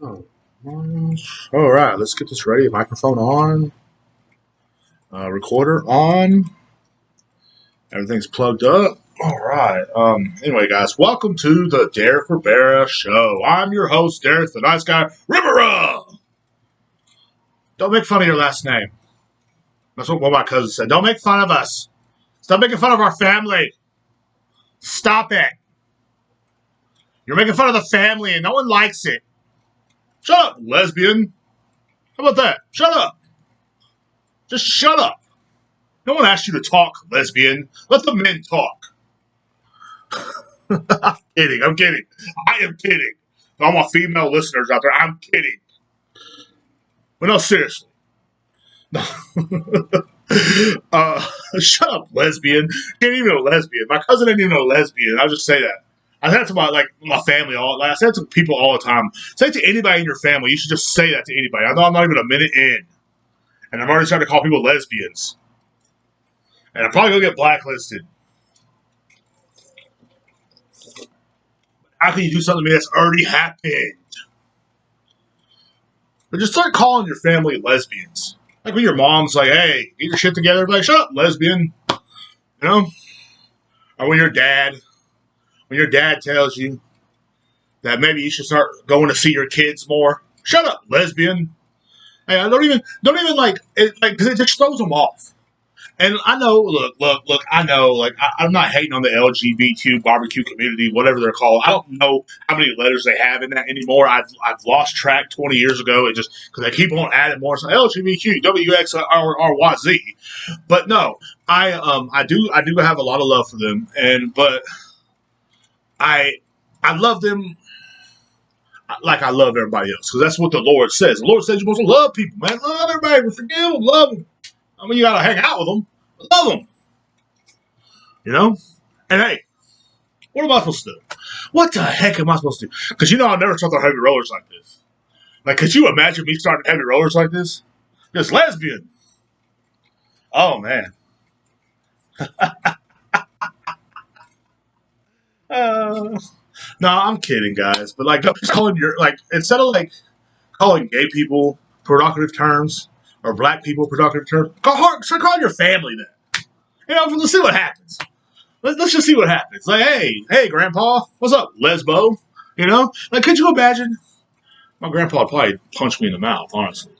Oh, all right, let's get this ready. Microphone on, recorder on. Everything's plugged up. All right. Anyway, guys, welcome to the Derrek Ribera Show. I'm your host, Derrek, the nice guy, Ribera. Don't make fun of your last name. That's what one of my cousins said. Don't make fun of us. Stop making fun of our family. Stop it. You're making fun of the family, and no one likes it. Shut up, lesbian. How about that? Shut up. Just shut up. No one asked you to talk, lesbian. Let the men talk. I'm kidding. I'm kidding. I am kidding. All my female listeners out there, I'm kidding. But no, seriously. No. Shut up, lesbian. Can't even know lesbian. My cousin didn't even know lesbian. I'll just say that. I said it to my family I said it to people all the time. Say it to anybody in your family. You should just say that to anybody. I know I'm not even a minute in, and I'm already starting to call people lesbians, and I'm probably gonna get blacklisted. How can you do something to me that's already happened? But just start calling your family lesbians. Like when your mom's like, "Hey, get your shit together," like, "Shut up, lesbian," you know. Or when your dad tells you that maybe you should start going to see your kids more. Shut up, lesbian. Hey, I don't even like it, like, because it just throws them off. And I know, look, I know, like, I'm not hating on the LGBTQ barbecue community, whatever they're called. I don't know how many letters they have in that anymore. I've lost track 20 years ago. It just, because they keep on adding more. So LGBTQ, WXRYZ. But no, I do have a lot of love for them. But I love them like I love everybody else. Because that's what the Lord says. The Lord says you're supposed to love people, man. Love everybody, forgive them, love them. I mean, you gotta hang out with them, but love them. You know? And hey, what am I supposed to do? What the heck am I supposed to do? Because I never talked on heavy rollers like this. Like, could you imagine me starting heavy rollers like this? Just lesbian. Oh, man. No, I'm kidding, guys. But, like, just calling instead of, like, calling gay people provocative terms or black people provocative terms, start calling your family that. Let's see what happens. Let's just see what happens. Like, hey, Grandpa, what's up, lesbo? Like, could you imagine? My grandpa would probably punch me in the mouth. Honestly,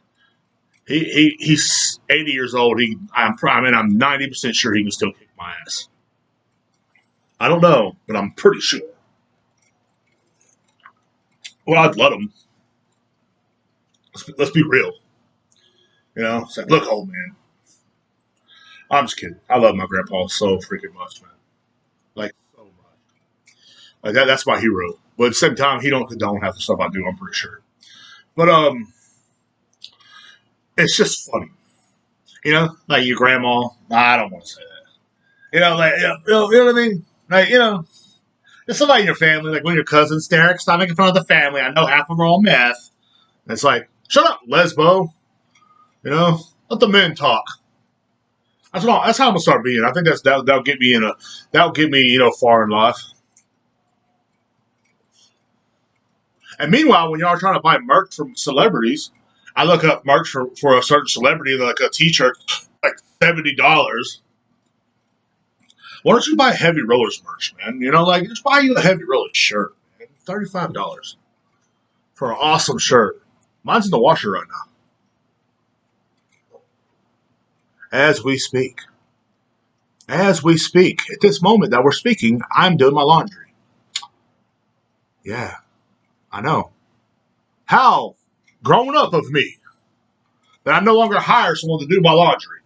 he's 80 years old. I'm 90% sure he can still kick my ass. I don't know, but I'm pretty sure. Well, I'd let him. Let's be real. It's like, look, old man. I'm just kidding. I love my grandpa so freaking much, man. Like, so much. Like that's my hero. But at the same time, he don't condone half the stuff I do. I'm pretty sure. But it's just funny. Like your grandma. I don't want to say that. You know what I mean? Like, there's somebody in your family, like one of your cousins, Derrek, stop making fun of the family. I know half of them are all meth. And it's like, shut up, lesbo. Let the men talk. That's how I'm gonna start being. I think that'll get me far in life. And meanwhile, when y'all are trying to buy merch from celebrities, I look up merch for a certain celebrity, like a t-shirt, like $70. Why don't you buy Heavy Rollers merch, man? Just buy you a Heavy Rollers shirt, man. $35 for an awesome shirt. Mine's in the washer right now. As we speak. At this moment that we're speaking, I'm doing my laundry. Yeah, I know. How grown up of me that I no longer hire someone to do my laundry.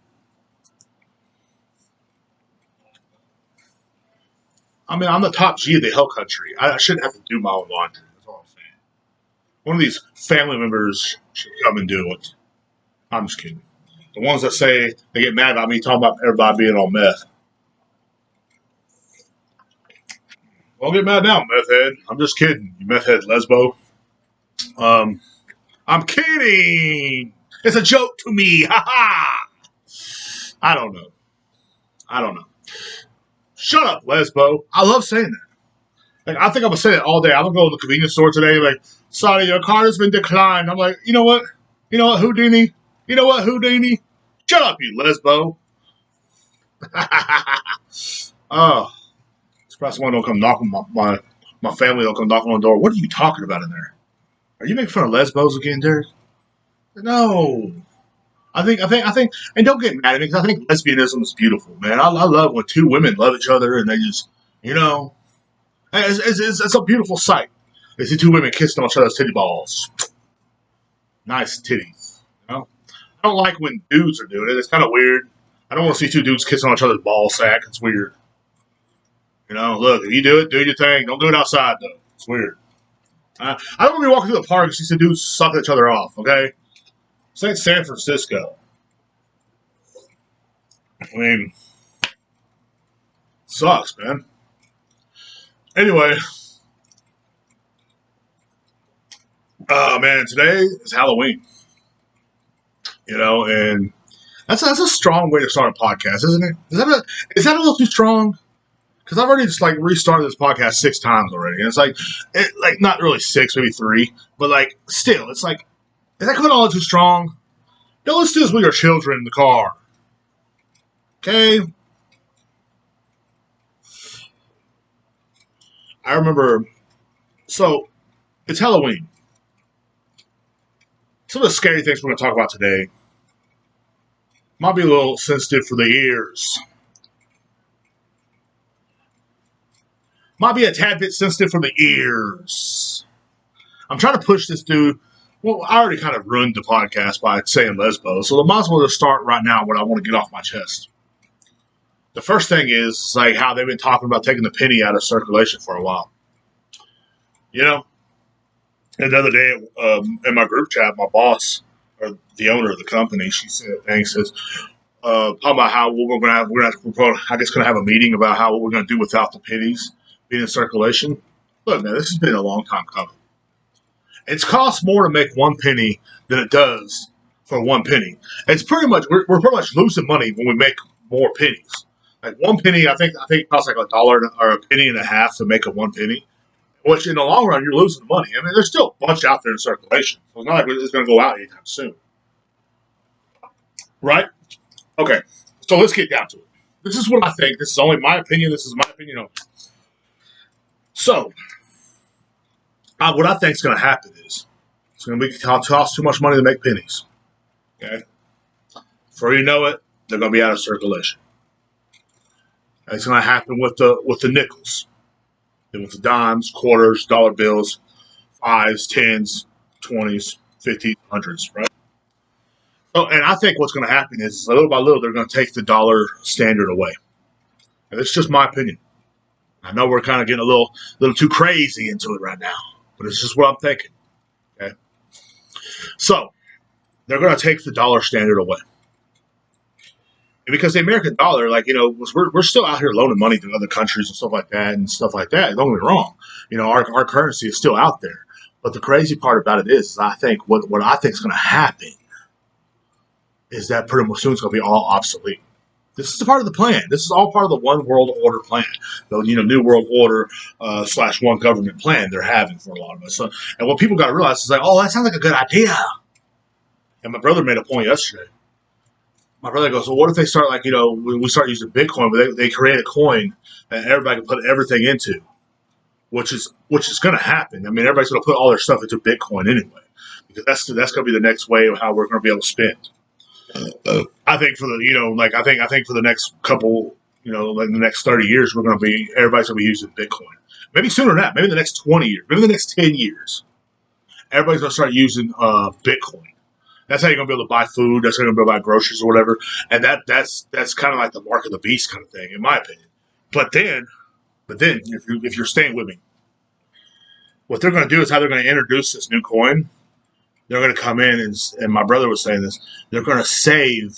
I mean, I'm the top G of the hill country. I shouldn't have to do my own laundry. That's all I'm saying. One of these family members should come and do it. I'm just kidding. The ones that say they get mad about me talking about everybody being on meth. Don't get mad now, meth head. I'm just kidding, you meth head lesbo. I'm kidding. It's a joke to me. Ha ha. I don't know. Shut up, lesbo. I love saying that. Like, I think I'm gonna say it all day. I'm gonna go to the convenience store today. Like, Sorry, your card has been declined. I'm like, you know what? You know what, Houdini? You know what, Houdini? Shut up, you lesbo. Oh, this probably someone don't come knock on my family don't come knocking on the door. What are you talking about in there? Are you making fun of lesbos again, Derek? No. I think, and don't get mad at me because I think lesbianism is beautiful, man. I love when two women love each other and they just, it's a beautiful sight. They see two women kissing on each other's titty balls. Nice titties. I don't like when dudes are doing it. It's kind of weird. I don't want to see two dudes kissing on each other's ball sack. It's weird. Look, if you do it, do your thing. Don't do it outside, though. It's weird. I don't want to be walking through the park and see some dudes sucking each other off, okay? This ain't San Francisco. I mean, sucks, man. Anyway. Man, today is Halloween. And that's a strong way to start a podcast, isn't it? Is that a little too strong? Because I've already just restarted this podcast 6 times already, and it's not really 6, maybe 3, but still, it's is that coming all too strong? Don't listen to this with your children in the car, okay? I remember, so it's Halloween. Some of the scary things we're going to talk about today might be a little sensitive for the ears. Might be a tad bit sensitive for the ears. I'm trying to push this dude. Well, I already kind of ruined the podcast by saying lesbo, so I might as well just start right now what I want to get off my chest. The first thing is how they've been talking about taking the penny out of circulation for a while. And the other day in my group chat, my boss, or the owner of the company, she says, talking about how we're going to have a meeting about what we're going to do without the pennies being in circulation. Look, man, this has been a long time coming. It's cost more to make 1 penny than it does for 1 penny. It's pretty much we're pretty much losing money when we make more pennies. 1 penny, I think it costs $1 or a penny and a half to make a 1 penny. Which in the long run, you're losing money. I mean, there's still a bunch out there in circulation. So it's not like it's going to go out anytime soon. Right? Okay. So let's get down to it. This is what I think. This is only my opinion. This is my opinion only. So, what I think is going to happen is it's going to cost too much money to make pennies. Okay? Before you know it, they're going to be out of circulation. It's going to happen with the nickels. With the dimes, quarters, dollar bills, 5s, 10s, 20s, 50s, 100s, right? So, and I think what's going to happen is little by little they're going to take the dollar standard away. And it's just my opinion. I know we're kind of getting a little too crazy into it right now, but it's just what I'm thinking. Okay, so they're going to take the dollar standard away. And because the American dollar, we're still out here loaning money to other countries and stuff like that. Don't get me wrong. Our currency is still out there. But the crazy part about it is I think what I think is going to happen is that pretty much soon it's going to be all obsolete. This is a part of the plan. This is all part of the one world order plan. The new world order / one government plan they're having for a lot of us. So, and what people got to realize is oh, that sounds like a good idea. And my brother made a point yesterday. My brother goes, well, what if they start when we start using Bitcoin, but they create a coin that everybody can put everything into, which is going to happen. I mean, everybody's going to put all their stuff into Bitcoin anyway, because that's going to be the next way of how we're going to be able to spend. I think for the I think for the next couple the next 30 years everybody's going to be using Bitcoin. Maybe sooner than that. Maybe the next 20 years. Maybe the next 10 years. Everybody's going to start using Bitcoin. That's how you're going to be able to buy food. That's how you're going to be able to buy groceries or whatever. And that's kind of like the mark of the beast kind of thing, in my opinion. But then, if you're staying with me, what they're going to do is how they're going to introduce this new coin. They're going to come in, and my brother was saying this, they're going to save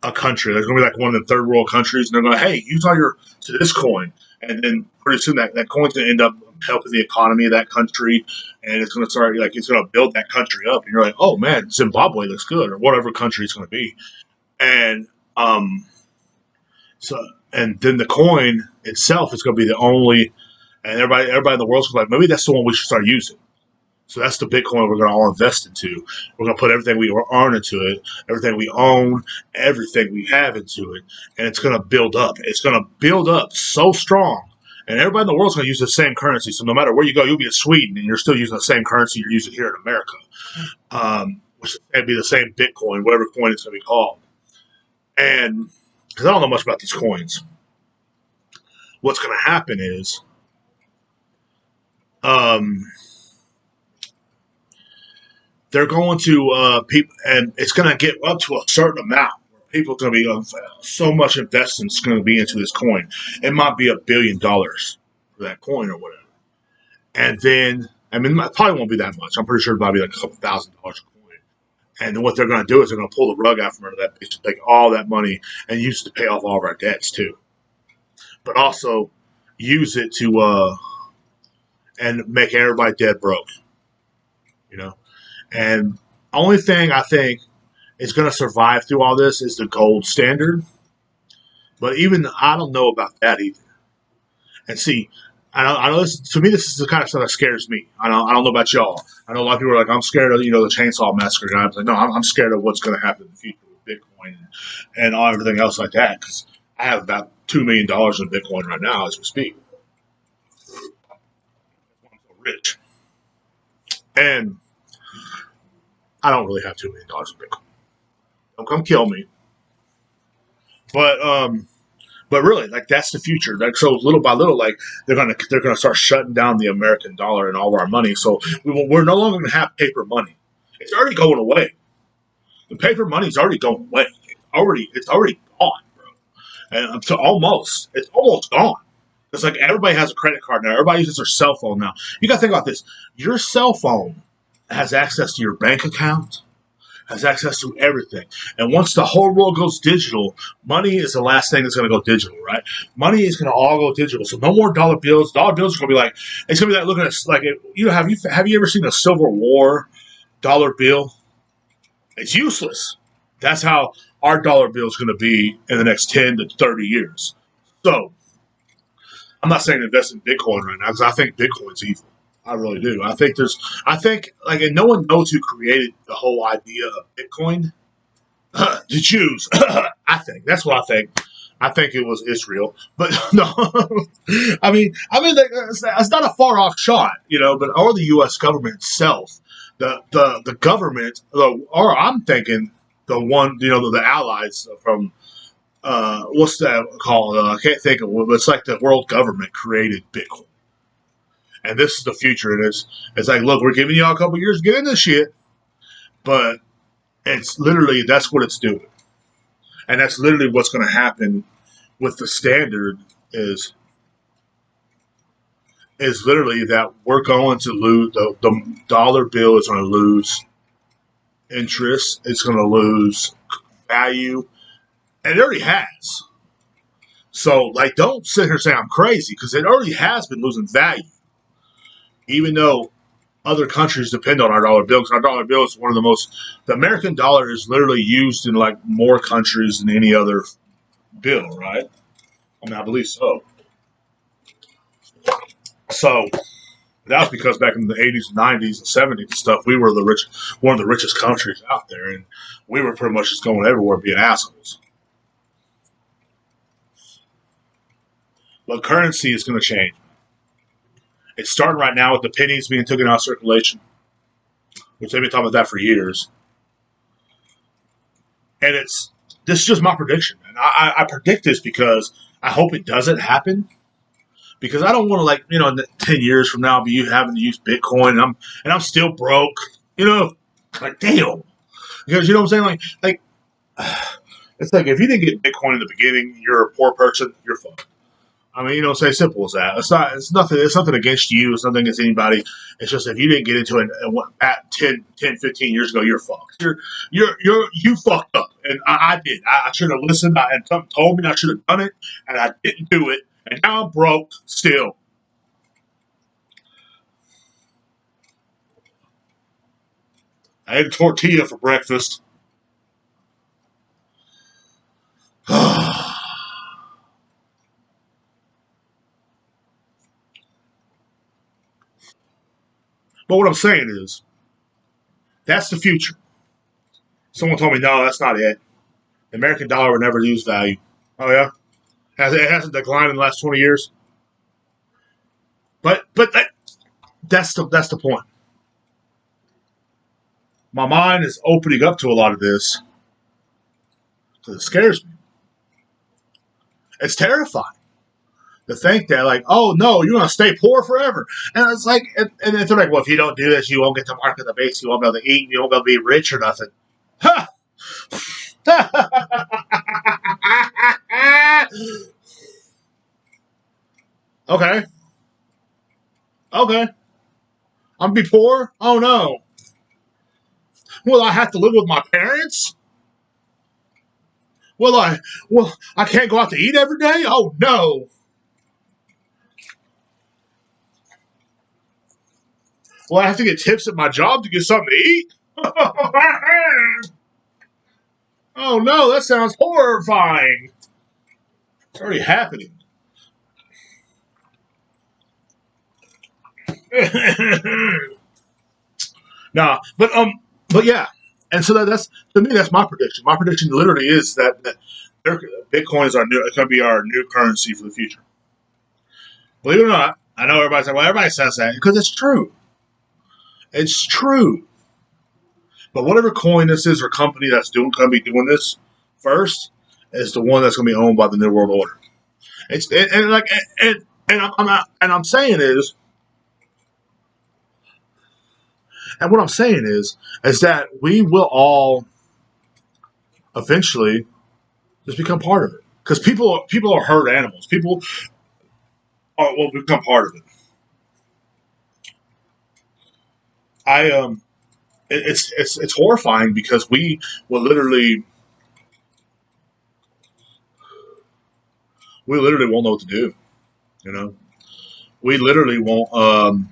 a country. There's going to be one of the third world countries, and they're going, hey, use all to this coin. And then pretty soon that coin's going to end up helping the economy of that country, and it's going to start it's going to build that country up. And you're like, oh man, Zimbabwe looks good, or whatever country it's going to be. And and then the coin itself is going to be the only, and everybody in the world's going to be like, maybe that's the one we should start using. So that's the Bitcoin we're going to all invest into. We're going to put everything we earn into it, everything we own, everything we have into it, and it's going to build up. It's going to build up so strong. And everybody in the world's going to use the same currency. So no matter where you go, you'll be in Sweden and you're still using the same currency you're using here in America, which would be the same Bitcoin, whatever coin it's going to be called. And because I don't know much about these coins, what's going to happen is um, they're going to people, and it's going to get up to a certain amount. People are going to be so much investment's going to be into this coin. It might be $1 billion for that coin or whatever. And then, I mean, it probably won't be that much. I'm pretty sure it might be like a couple $1,000s a coin. And then what they're going to do is they're going to pull the rug out from under that bitch, take all that money and use it to pay off all of our debts too. But also use it to and make everybody dead broke. You know, and only thing I think is going to survive through all this is the gold standard. But even I don't know about that either. And see, I know this, to me, this is the kind of stuff that scares me. I don't know about y'all. I know a lot of people are like, I'm scared of, the chainsaw massacre guy. I'm like, no, I'm scared of what's going to happen in the future with Bitcoin and all everything else like that. Because I have about $2 million in Bitcoin right now as we speak. I'm so rich. And I don't really have $2 million in Bitcoin. Don't come kill me. But really, like that's the future. Like so, little by little, like they're gonna start shutting down the American dollar and all of our money. So we're no longer gonna have paper money. It's already going away. The paper money's already going away. It's already gone, bro. And it's almost gone. It's like everybody has a credit card now. Everybody uses their cell phone now. You gotta think about this. Your cell phone has access to your bank account, has access to everything. And once the whole world goes digital, money is the last thing that's going to go digital, right? Money is going to all go digital. So no more dollar bills. Dollar bills are going to be like, it's going to be like looking at, like, have you ever seen a Civil War dollar bill? It's useless. That's how our dollar bill is going to be in the next 10 to 30 years. So I'm not saying invest in Bitcoin right now because I think Bitcoin's evil. I really do. I think, like, and no one knows who created the whole idea of Bitcoin. The Jews. I think that's what I think. I think it was Israel, but no. It's not a far off shot, But or the U.S. government itself, the government, or I'm thinking the one, the allies from what's that called? I can't think of it. But it's like the world government created Bitcoin. And this is the future. It's like, look, we're giving y'all a couple years to get in this shit, but it's literally that's what it's doing, and that's literally what's going to happen with the standard is literally that we're going to lose the dollar bill is going to lose interest. It's going to lose value, and it already has. So, like, don't sit here and say I'm crazy because it already has been losing value, even though other countries depend on our dollar bill because our dollar bill is one of the most. The American dollar is literally used in like more countries than any other bill, right? I mean, I believe so. So that was because back in the 80s, 90s, and 70s and stuff, we were one of the richest countries out there, and we were pretty much just going everywhere being assholes. But currency is going to change. It's starting right now with the pennies being taken out of circulation, which they've been talking about that for years. And this is just my prediction, man. I predict this because I hope it doesn't happen. Because I don't want to, like, in 10 years from now be having to use Bitcoin and I'm still broke. Like, damn. Because you know what I'm saying? Like it's like if you didn't get Bitcoin in the beginning, you're a poor person, you're fucked. I mean, it's as simple as that. It's nothing against you. It's nothing against anybody. It's just if you didn't get into it at 10, 15 years ago, you're fucked. You fucked up. And I did. I should have listened and something told me I should have done it and I didn't do it. And now I'm broke still. I ate a tortilla for breakfast. But what I'm saying is, that's the future. Someone told me, no, that's not it. The American dollar would never lose value. Oh yeah, it hasn't declined in the last 20 years. But that's the point. My mind is opening up to a lot of this because it scares me. It's terrifying to think that, like, oh no, you're gonna stay poor forever. And it's like, and they're like, well, if you don't do this, you won't get to market the base, you won't be able to eat, you won't be able to be rich or nothing. Ha! Okay. Okay. I'm gonna be poor? Oh no. Will I have to live with my parents? I can't go out to eat every day? Oh no. Will I have to get tips at my job to get something to eat? Oh no, that sounds horrifying. It's already happening. Nah, but yeah, and so that's to me that's my prediction. My prediction literally is that Bitcoin is going to be our new currency for the future. Believe it or not, I know everybody's like, well, everybody says that because it's true. It's true. But whatever coin this is or company that's going to be doing this first is the one that's going to be owned by the New World Order. I'm saying is, and what I'm saying is that we will all eventually just become part of it because people are herd animals. People will become part of it. It's horrifying because we will literally won't know what to do. You know, we literally won't.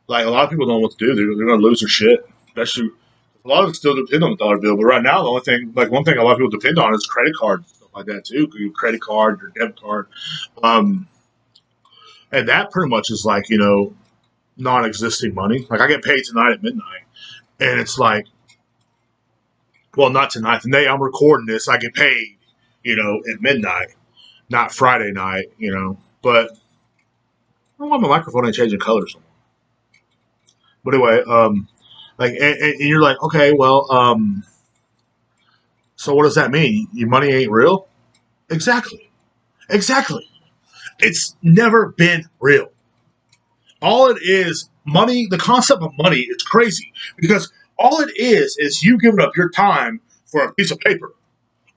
Like a lot of people don't know what to do. They're going to lose their shit. Especially a lot of it still depend on the dollar bill. But right now, the only thing, like one thing a lot of people depend on is credit cards and stuff like that too. Your credit card, your debit card, and that pretty much is like non-existing money. Like I get paid tonight at midnight, and it's like, well, not tonight. The day I'm recording this, I get paid, at midnight, not Friday night, But I don't want my microphone ain't changing colors. But anyway, and you're like, okay, well, so what does that mean? Your money ain't real? Exactly. It's never been real. All it is, money, the concept of money is crazy because all it is you giving up your time for a piece of paper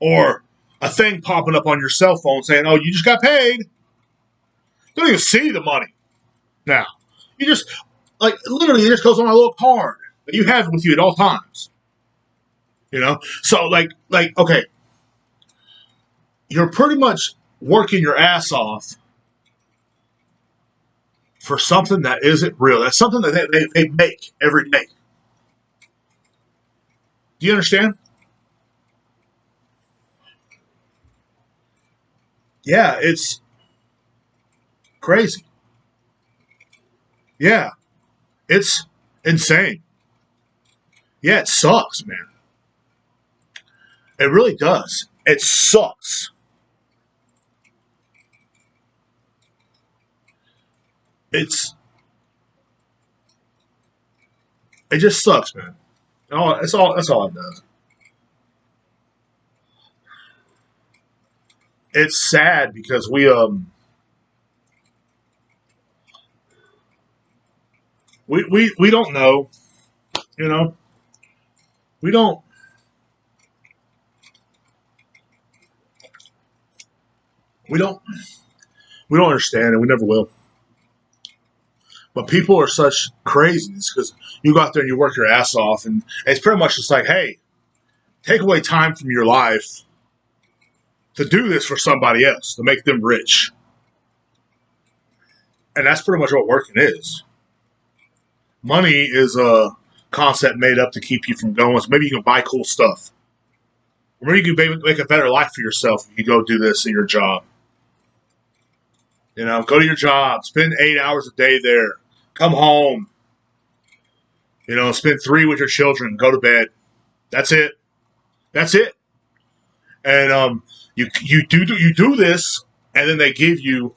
or a thing popping up on your cell phone saying, oh, you just got paid. You don't even see the money now. You just, like, literally, it just goes on a little card that you have with you at all times. So, like, okay, you're pretty much working your ass off for something that isn't real. That's something that they make every day. Do you understand? Yeah, it's crazy. Yeah, it's insane. Yeah, it sucks, man. It really does. It sucks. It just sucks, man. That's all it does. It's sad because we don't know, you know. We don't we don't we don't understand and we never will. But people are such crazies because you go out there and you work your ass off and it's pretty much just like, hey, take away time from your life to do this for somebody else, to make them rich. And that's pretty much what working is. Money is a concept made up to keep you from going. So maybe you can buy cool stuff. Or maybe you can make a better life for yourself if you go do this in your job. Go to your job, spend 8 hours a day there, come home, spend 3 with your children, go to bed. That's it. That's it. And you do this, and then they give you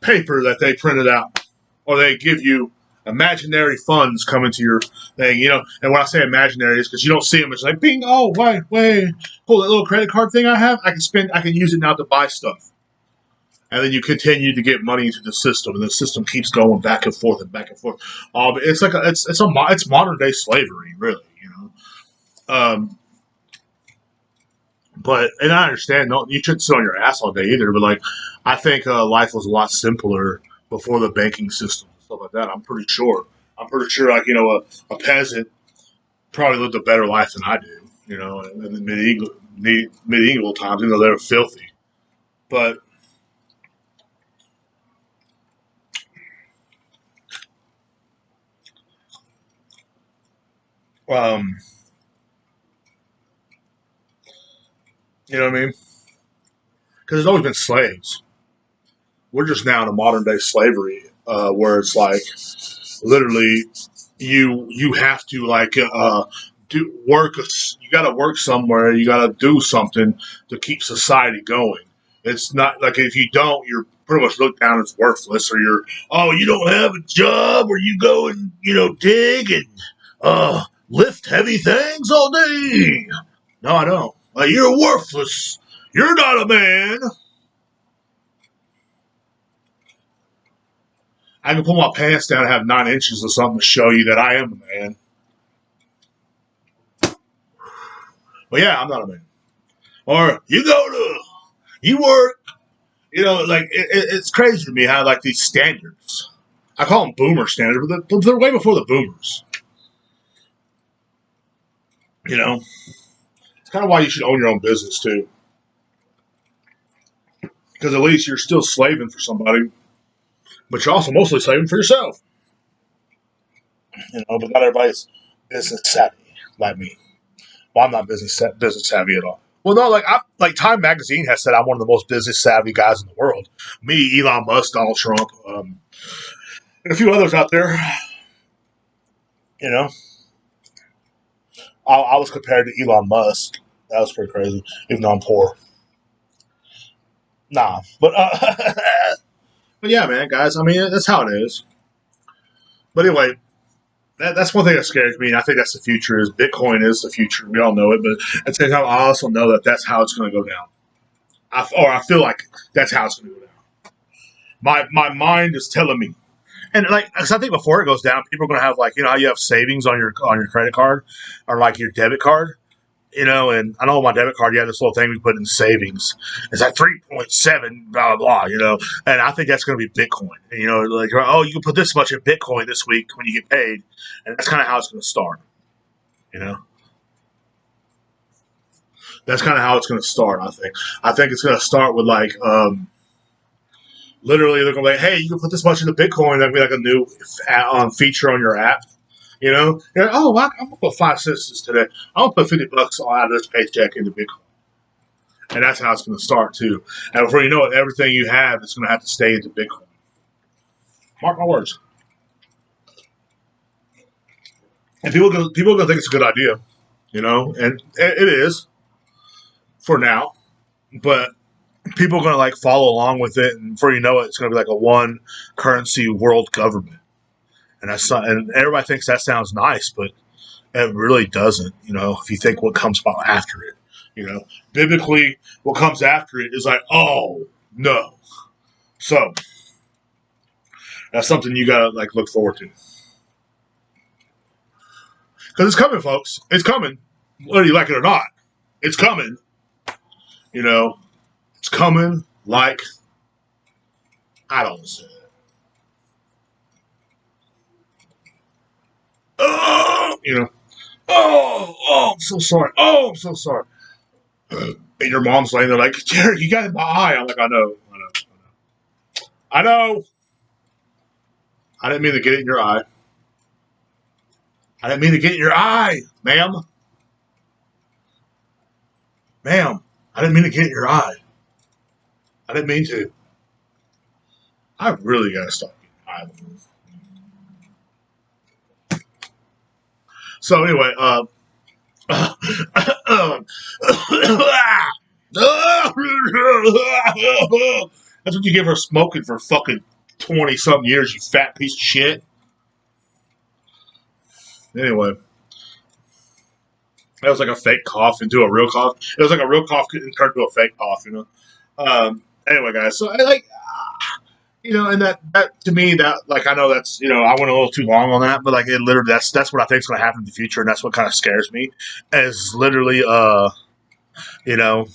paper that they printed out, or they give you imaginary funds coming to your thing. And when I say imaginary, is because you don't see them. It's like, bing, oh, wait, pull that little credit card thing I have. I can use it now to buy stuff. And then you continue to get money into the system, and the system keeps going back and forth and back and forth. It's like it's modern day slavery, really. And I understand, no, you shouldn't sit on your ass all day either. But like, I think life was a lot simpler before the banking system and stuff like that. I'm pretty sure. Like a peasant probably lived a better life than I do. In the medieval times, they were filthy. But um, you know what I mean? Because there's always been slaves. We're just now in a modern day slavery where it's like literally you have to like do work. You got to work somewhere. You got to do something to keep society going. It's not like if you don't, you're pretty much looked down as worthless, or you don't have a job, or you go and dig and lift heavy things all day. No, I don't. Like, you're worthless. You're not a man. I can pull my pants down and have 9 inches or something to show you that I am a man. But yeah, I'm not a man. Or you work. Like it's crazy to me how like these standards. I call them boomer standards, but they're way before the boomers. It's kind of why you should own your own business too, because at least you're still slaving for somebody, but you're also mostly slaving for yourself. But not everybody's business savvy like me. Well, I'm not business savvy at all. Well, no, like Time Magazine has said I'm one of the most business savvy guys in the world. Me, Elon Musk, Donald Trump, and a few others out there. You know, I was compared to Elon Musk. That was pretty crazy, even though I'm poor. Nah, but but yeah, man, guys. I mean, that's how it is. But anyway, that's one thing that scares me, and I think that's the future. Is Bitcoin is the future. We all know it, but at the same time, I also know that that's how it's going to go down. I feel like that's how it's going to go down. My mind is telling me, and like, cause I think before it goes down, people are going to have like how you have savings on your credit card or like your debit card. And I know on my debit card, you have this little thing we put in savings. It's like 3.7, blah, blah, blah, and I think that's going to be Bitcoin. Like, oh, you can put this much in Bitcoin this week when you get paid. And that's kind of how it's going to start, you know? That's kind of how it's going to start, I think. I think it's going to start with like, literally they're going to be like, hey, you can put this much into Bitcoin. That'll be like a new feature on your app. You're like, oh, I'm gonna put 5 cents today. I'm gonna put $50 out of this paycheck into Bitcoin, and that's how it's gonna start too. And before you know it, everything you have is gonna have to stay into Bitcoin. Mark my words. And people are gonna think it's a good idea, and it is for now. But people are gonna like follow along with it, and before you know it, it's gonna be like a one currency world government. And everybody thinks that sounds nice, but it really doesn't. If you think what comes about after it, biblically, what comes after it is like, oh no. So that's something you gotta like look forward to, because it's coming, folks. It's coming, whether you like it or not. It's coming. It's coming. Like, I don't say. Oh, I'm so sorry. Oh, I'm so sorry. And your mom's laying there like, Derrek, you got in my eye. I'm like, I know. I know. I didn't mean to get it in your eye. I didn't mean to get in your eye, ma'am. Ma'am, I didn't mean to get in your eye. I didn't mean to. I really got to stop getting eye. So anyway, that's what you give her smoking for fucking 20 something years, you fat piece of shit. Anyway, that was like a fake cough into a real cough. It was like a real cough turned to a fake cough, you know. Anyway, guys, so I like, and that to me, that like, I know that's, I went a little too long on that, but like, it literally, that's what I think is going to happen in the future, and that's what kind of scares me, is literally, you know,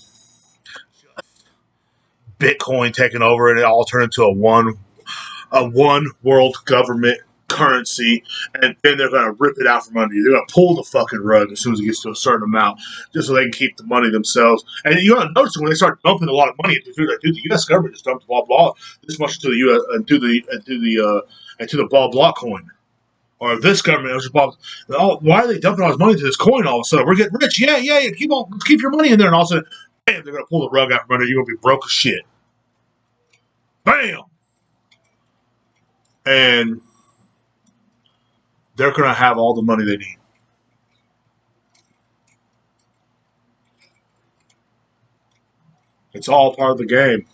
Bitcoin taking over and it all turned into a one world government currency, and then they're going to rip it out from under you. They're going to pull the fucking rug as soon as it gets to a certain amount, just so they can keep the money themselves. And you got to notice when they start dumping a lot of money into like, dude, the U.S. government just dumped blah blah this much into the U.S. into the blah blah coin. Or this government was blah. Oh, why are they dumping all this money into this coin all of a sudden? We're getting rich. Yeah. Keep your money in there, and all of a sudden, bam, they're going to pull the rug out from under you. You're going to be broke as shit. Bam. And they're going to have all the money they need. It's all part of the game.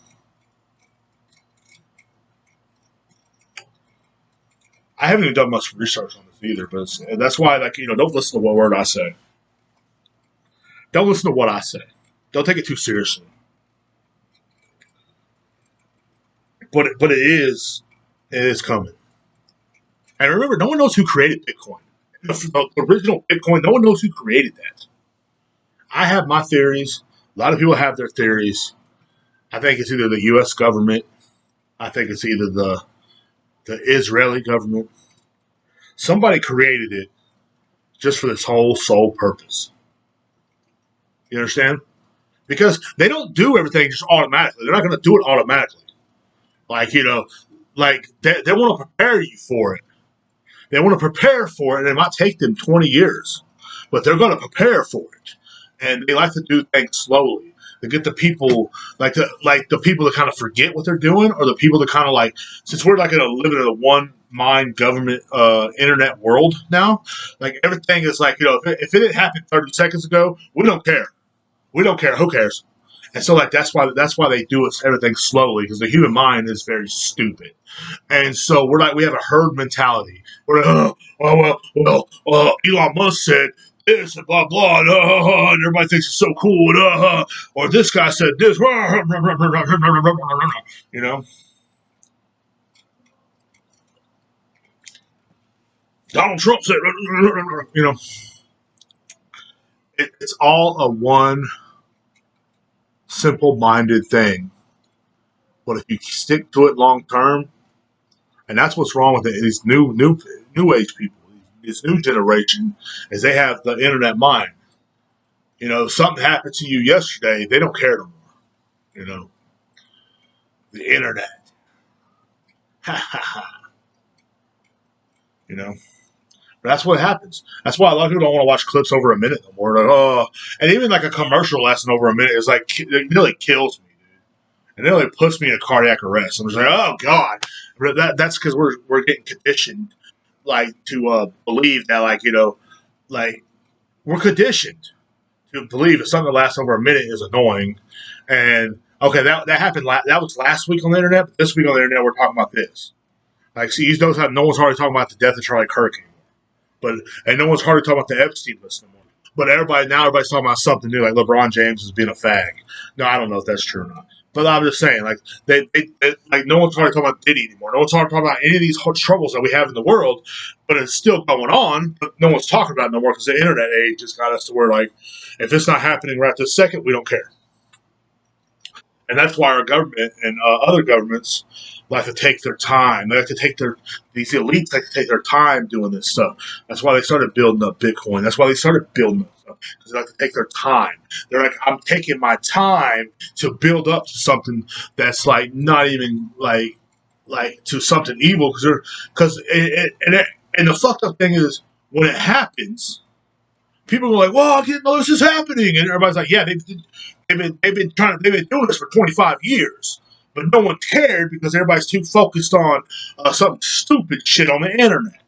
I haven't even done much research on this either, but that's why, like, don't listen to what word I say. Don't listen to what I say. Don't take it too seriously. But it is coming. And remember, no one knows who created Bitcoin. The original Bitcoin, no one knows who created that. I have my theories. A lot of people have their theories. I think it's either the U.S. government. I think it's either the Israeli government. Somebody created it just for this whole sole purpose. You understand? Because they don't do everything just automatically. They're not going to do it automatically. Like, like they want to prepare you for it. They want to prepare for it, and it might take them 20 years, but they're going to prepare for it. And they like to do things slowly. To get the people, like the people that kind of forget what they're doing, or the people that kind of like, since we're like living in a one mind government internet world now, like everything is like, if it didn't happen 30 seconds ago, we don't care. We don't care. Who cares? And so like that's why they do everything slowly, because the human mind is very stupid. And so we have a herd mentality. We're like, Elon Musk said this and blah blah, and everybody thinks it's so cool, or this guy said this, you know. Donald Trump said, it's all a one simple-minded thing. But if you stick to it long term, and that's what's wrong with these new age people, this new generation, is they have the internet mind. Something happened to you yesterday, they don't care no more. The internet. Ha ha ha. But that's what happens. That's why a lot of people don't want to watch clips over a minute no more. Like, and even like a commercial lesson over a minute is like, it nearly kills me, dude. It nearly puts me in a cardiac arrest. I'm just like, oh god. But that's because we're getting conditioned, like, to believe that, like, like, we're conditioned to believe that something that lasts over a minute is annoying. And okay, that happened. That was last week on the internet. But this week on the internet, we're talking about this. Like, see, you notice how no one's hardly talking about the death of Charlie Kirk anymore, and no one's hardly talking about the Epstein list anymore. But everybody's talking about something new, like LeBron James is being a fag. No, I don't know if that's true or not. But I'm just saying, like, they like, no one's hardly talking about Diddy anymore. No one's talking about any of these troubles that we have in the world, but it's still going on. But no one's talking about it no more, because the internet age has got us to where, like, if it's not happening right this second, we don't care. And that's why our government and other governments like to take their time. They like to take these elites like to take their time doing this stuff. That's why they started building up Bitcoin. That's why they started building up stuff, because they like to take their time. They're like, I'm taking my time to build up to something that's like not even like to something evil, because and the fucked up thing is, when it happens, people are like, "Well, I didn't know this is happening," and everybody's like, "Yeah, they've been doing this for 25 years." But no one cared because everybody's too focused on some stupid shit on the internet.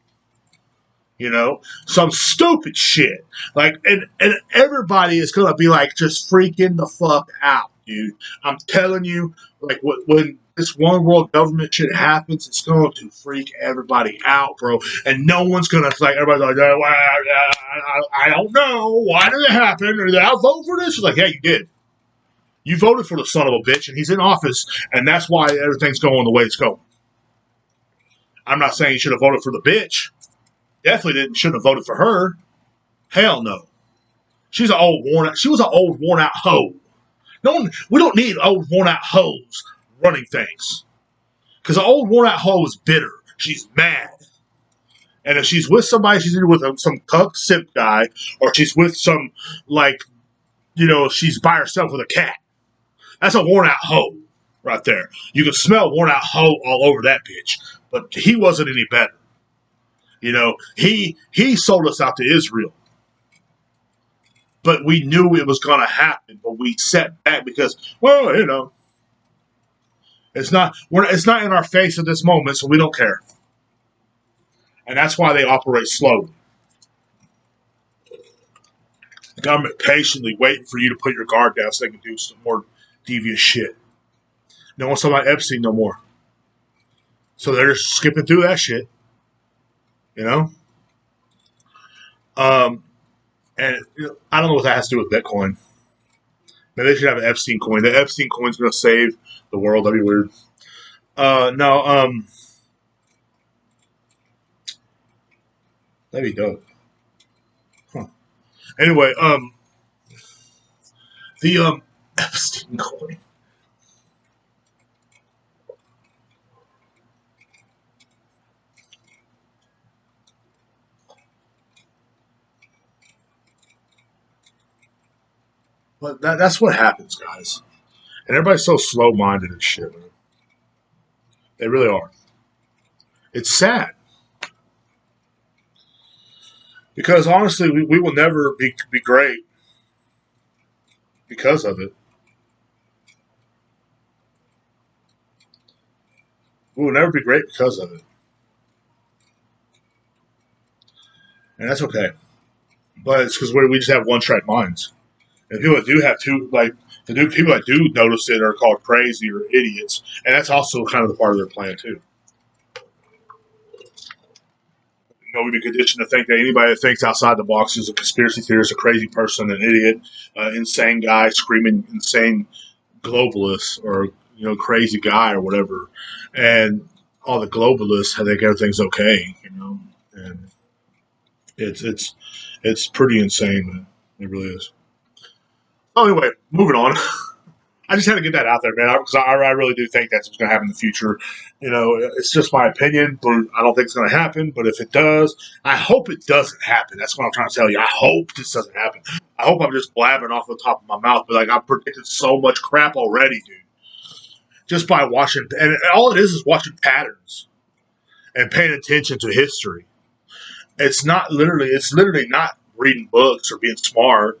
You know, some stupid shit. Like, and everybody is gonna be like just freaking the fuck out, dude. I'm telling you, like, when this one world government shit happens, it's going to freak everybody out, bro. And no one's gonna like everybody's like, well, I don't know why did it happen, or did I vote for this? It's like, yeah, you did. You voted for the son of a bitch, and he's in office, and that's why everything's going the way it's going. I'm not saying you should have voted for the bitch. Definitely shouldn't have voted for her. Hell no. She's an old worn out. She was an old worn out hoe. No one. We don't need old worn out hoes running things. Because an old worn out hoe is bitter. She's mad. And if she's with somebody, she's either with some cuck simp guy, or she's with some she's by herself with a cat. That's a worn out hoe right there. You can smell worn out hoe all over that bitch. But he wasn't any better. You know, he sold us out to Israel. But we knew it was going to happen, but we sat back because, well, it's not in our face at this moment, so we don't care. And that's why they operate slowly. The government patiently waiting for you to put your guard down so they can do some more devious shit. No one's talking about Epstein no more. So they're just skipping through that shit. You know? And I don't know what that has to do with Bitcoin. Maybe they should have an Epstein coin. The Epstein coin's going to save the world. That'd be weird. No. That'd be dope. Huh. Anyway, the Epstein coin. But that's what happens, guys. And everybody's so slow-minded and shit, man. They really are. It's sad. Because honestly, we will never be great because of it. We will never be great because of it. And that's okay. But it's because we just have one-track minds. And people that do have people that do notice it are called crazy or idiots. And that's also kind of the part of their plan, too. We've been conditioned to think that anybody that thinks outside the box is a conspiracy theorist, a crazy person, an idiot, insane guy, screaming insane globalist, or crazy guy or whatever. And all the globalists think everything's okay, and it's pretty insane, man. It really is. Oh, anyway, moving on. I just had to get that out there, man, because I really do think that's what's going to happen in the future. It's just my opinion, but I don't think it's going to happen. But if it does, I hope it doesn't happen. That's what I'm trying to tell you. I hope this doesn't happen. I hope I'm just blabbing off the top of my mouth, but like I've predicted so much crap already, dude. Just by watching, and all it is watching patterns and paying attention to history. It's literally not reading books or being smart.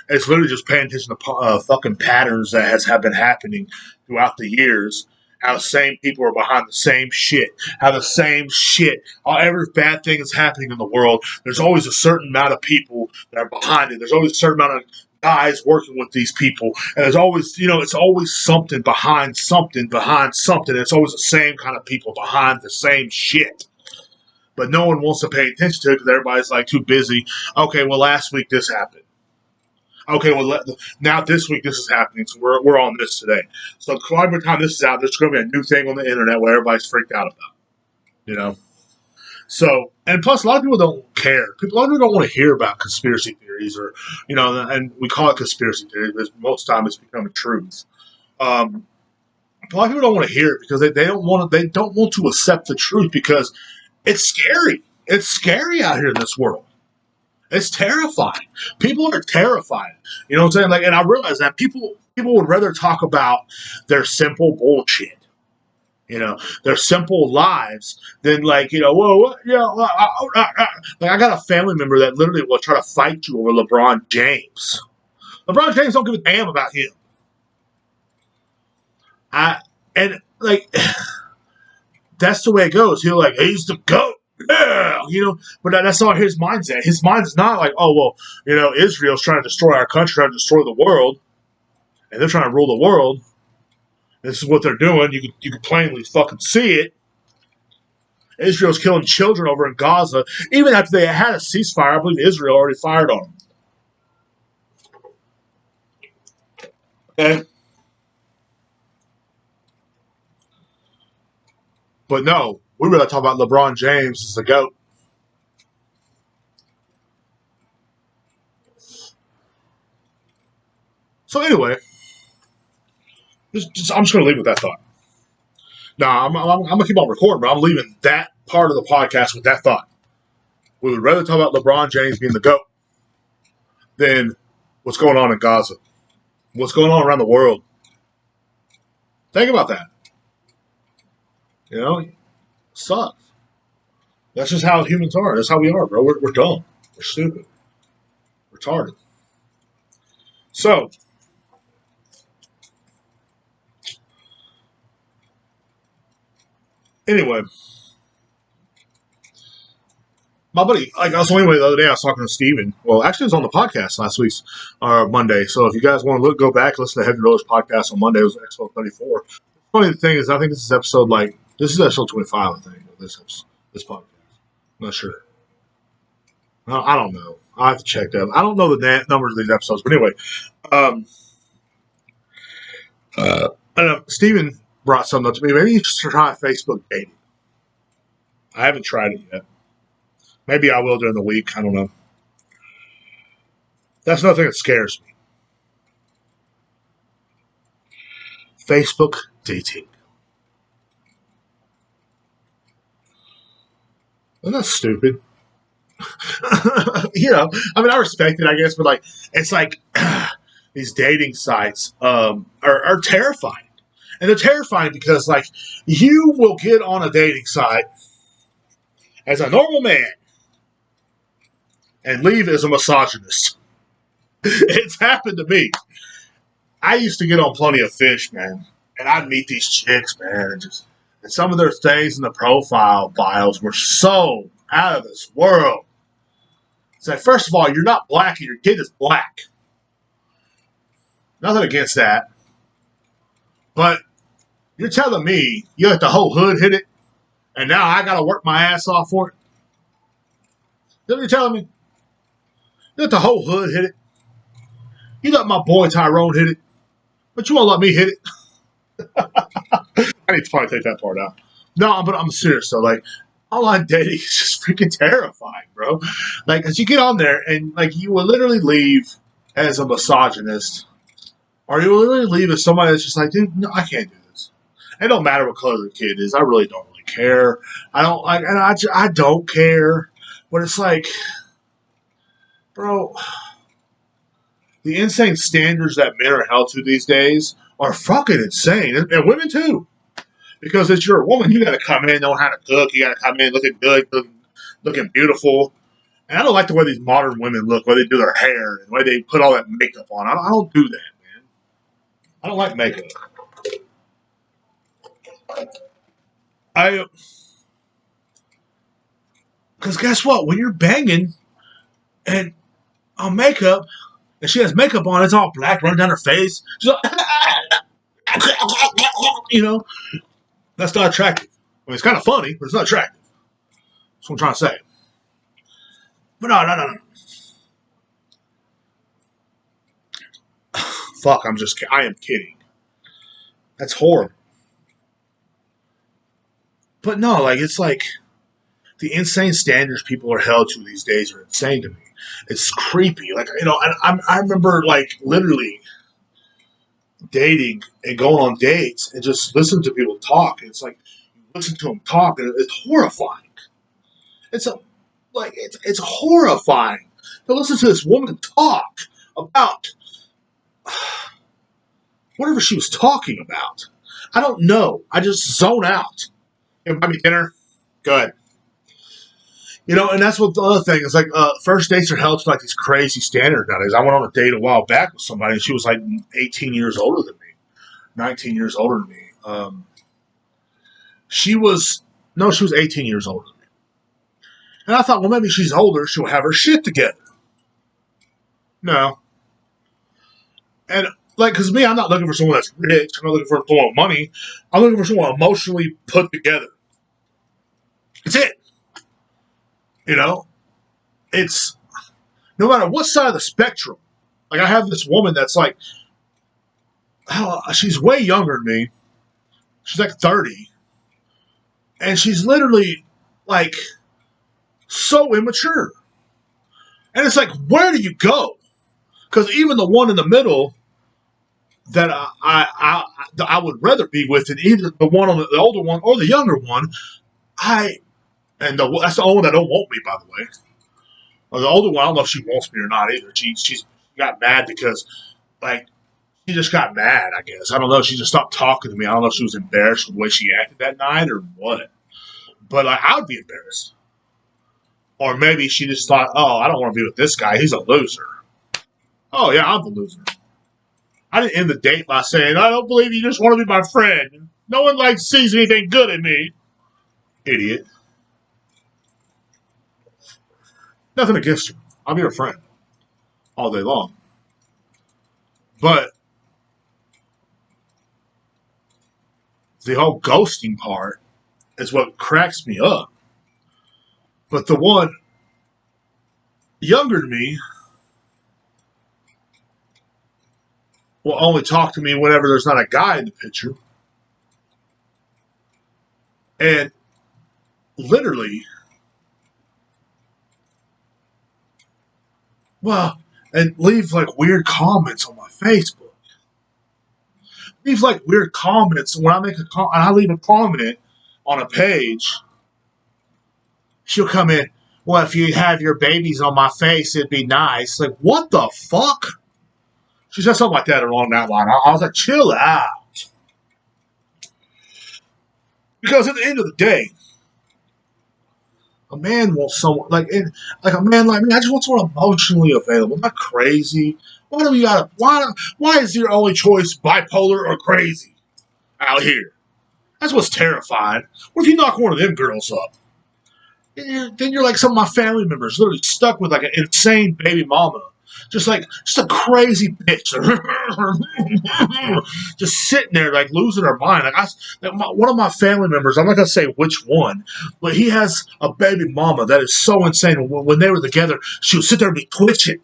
It's literally just paying attention to fucking patterns that have been happening throughout the years. How the same people are behind the same shit. How the same shit. Every bad thing that's happening in the world, there's always a certain amount of people that are behind it. There's always a certain amount of guys working with these people. And there's always, it's always something behind something behind something. It's always the same kind of people behind the same shit. But no one wants to pay attention to it because everybody's like too busy. Okay, well, last week this happened. Okay, well, now this week this is happening, so we're on this today. So by the time this is out, there's going to be a new thing on the internet where everybody's freaked out about, So, and plus, a lot of people don't care. A lot of people don't want to hear about conspiracy theories, or and we call it conspiracy theories, but most of the time it's becoming truth. A lot of people don't want to hear it because they don't want to accept the truth because it's scary. It's scary out here in this world. It's terrifying. People are terrified. You know what I'm saying? Like, and I realize that people would rather talk about their simple bullshit, their simple lives than like, whoa, yeah. Like I got a family member that literally will try to fight you over LeBron James. LeBron James don't give a damn about him. And like, that's the way it goes. He's the GOAT. Yeah, but that's not his mindset. His mind's not like, oh, well, Israel's trying to destroy our country, trying to destroy the world, and they're trying to rule the world. This is what they're doing. You can plainly fucking see it. Israel's killing children over in Gaza. Even after they had a ceasefire, I believe Israel already fired on them. Okay? But no, we really talk about LeBron James as the GOAT. So anyway, I'm just going to leave with that thought. No, I'm going to keep on recording, but I'm leaving that part of the podcast with that thought. We would rather talk about LeBron James being the GOAT than what's going on in Gaza. What's going on around the world. Think about that. It sucks. That's just how humans are. That's how we are, bro. We're dumb. We're stupid. Retarded. So, anyway, my buddy, the other day I was talking to Steven. Well, actually, it was on the podcast last week, Monday. So if you guys want to go back, listen to Heavy Rollers podcast on Monday. It was episode 34. The funny thing is, I think this is episode 25, I think, of this podcast. I'm not sure. I don't know. I have to check that. I don't know the numbers of these episodes, but anyway, I don't know. Steven brought something up to me. Maybe you should try Facebook dating. I haven't tried it yet. Maybe I will during the week. I don't know. That's nothing that scares me. Facebook dating. Isn't that stupid? I respect it, I guess, but it's like these dating sites are terrifying. And they're terrifying because, you will get on a dating site as a normal man and leave as a misogynist. It's happened to me. I used to get on Plenty of Fish, man, and I'd meet these chicks, man, and some of their things in the profile bios were so out of this world. It's like, first of all, you're not black and your kid is black. Nothing against that. But you're telling me you let the whole hood hit it, and now I got to work my ass off for it? That's what you're telling me? You let the whole hood hit it? You let my boy Tyrone hit it, but you won't let me hit it? I need to probably take that part out. No, but I'm serious, though. Online dating is just freaking terrifying, bro. As you get on there, and, you will literally leave as a misogynist, or you will literally leave as somebody that's just like, dude, no, I can't do this. It don't matter what color the kid is. I really don't really care. I don't care. But it's like, bro, the insane standards that men are held to these days are fucking insane. And women, too. Because if you're a woman, you got to come in, know how to cook. You got to come in looking good, looking beautiful. And I don't like the way these modern women look, the way they do their hair, and the way they put all that makeup on. I don't do that, man. I don't like makeup. Because guess what? When you're banging and on makeup, and she has makeup on, it's all black, running down her face. She's like, that's not attractive. It's kind of funny, but it's not attractive. That's what I'm trying to say. But no. Fuck, I am kidding. That's horrible. But no, it's the insane standards people are held to these days are insane to me. It's creepy. I remember, literally dating and going on dates and just listening to people talk. And it's like, you listen to them talk, and it's horrifying. It's horrifying to listen to this woman talk about whatever she was talking about. I don't know. I just zone out. Buy me dinner. Go ahead. And that's what the other thing is. First dates are held to these crazy standards nowadays. I went on a date a while back with somebody, and she was 18 years older than me, 19 years older than me. She was 18 years older than me. And I thought, well, maybe she's older. She'll have her shit together. No. And, like, because me, I'm not looking for someone that's rich. I'm not looking for someone with money. I'm looking for someone emotionally put together. That's it. You know? It's no matter what side of the spectrum. Like, I have this woman that's like, she's way younger than me. She's like 30. And she's literally, like, so immature. And it's like, where do you go? Because even the one in the middle that I would rather be with, than either the one on the older one or the younger one, that's the only one that don't want me, by the way. Or the older one, I don't know if she wants me or not either. She got mad because, like, she just got mad, I guess. I don't know. She just stopped talking to me. I don't know if she was embarrassed with the way she acted that night or what. But, like, I would be embarrassed. Or maybe she just thought, oh, I don't want to be with this guy. He's a loser. Oh, yeah, I'm the loser. I didn't end the date by saying, I don't believe you just want to be my friend. No one, like, sees anything good in me. Idiot. Nothing against her. I'll be her friend all day long. But the whole ghosting part is what cracks me up. But the one younger than me will only talk to me whenever there's not a guy in the picture. And literally, well, and leave like weird comments on my Facebook. Leave like weird comments when I make I leave a comment on a page. She'll come in, well, if you have your babies on my face, it'd be nice. Like, what the fuck? She said something like that along that line. I was like, chill out. Because at the end of the day, a man wants someone like a man like me. I just want someone emotionally available, not crazy. Why do we gotta? Why is your only choice bipolar or crazy out here? That's what's terrifying. What if you knock one of them girls up? Then you're like some of my family members, literally stuck with like an insane baby mama, just a crazy bitch, just sitting there like losing her mind. One of my family members, I'm not gonna say which one, but he has a baby mama that is so insane. When they were together, she would sit there and be twitching,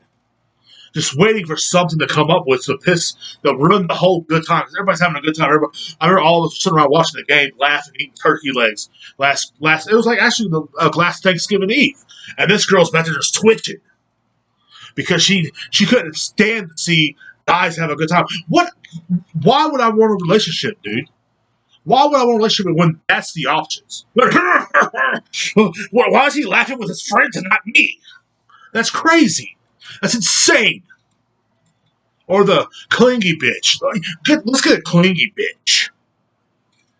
just waiting for something to come up with to ruin the whole good time. Because everybody's having a good time. I remember all of us sitting around watching the game, laughing, eating turkey legs. It was like actually the last Thanksgiving Eve, and this girl's back there just twitching because she couldn't stand to see guys have a good time. What? Why would I want a relationship, dude? Why would I want a relationship when that's the options? Why is he laughing with his friends and not me? That's crazy. That's insane. Or the clingy bitch. Let's get a clingy bitch.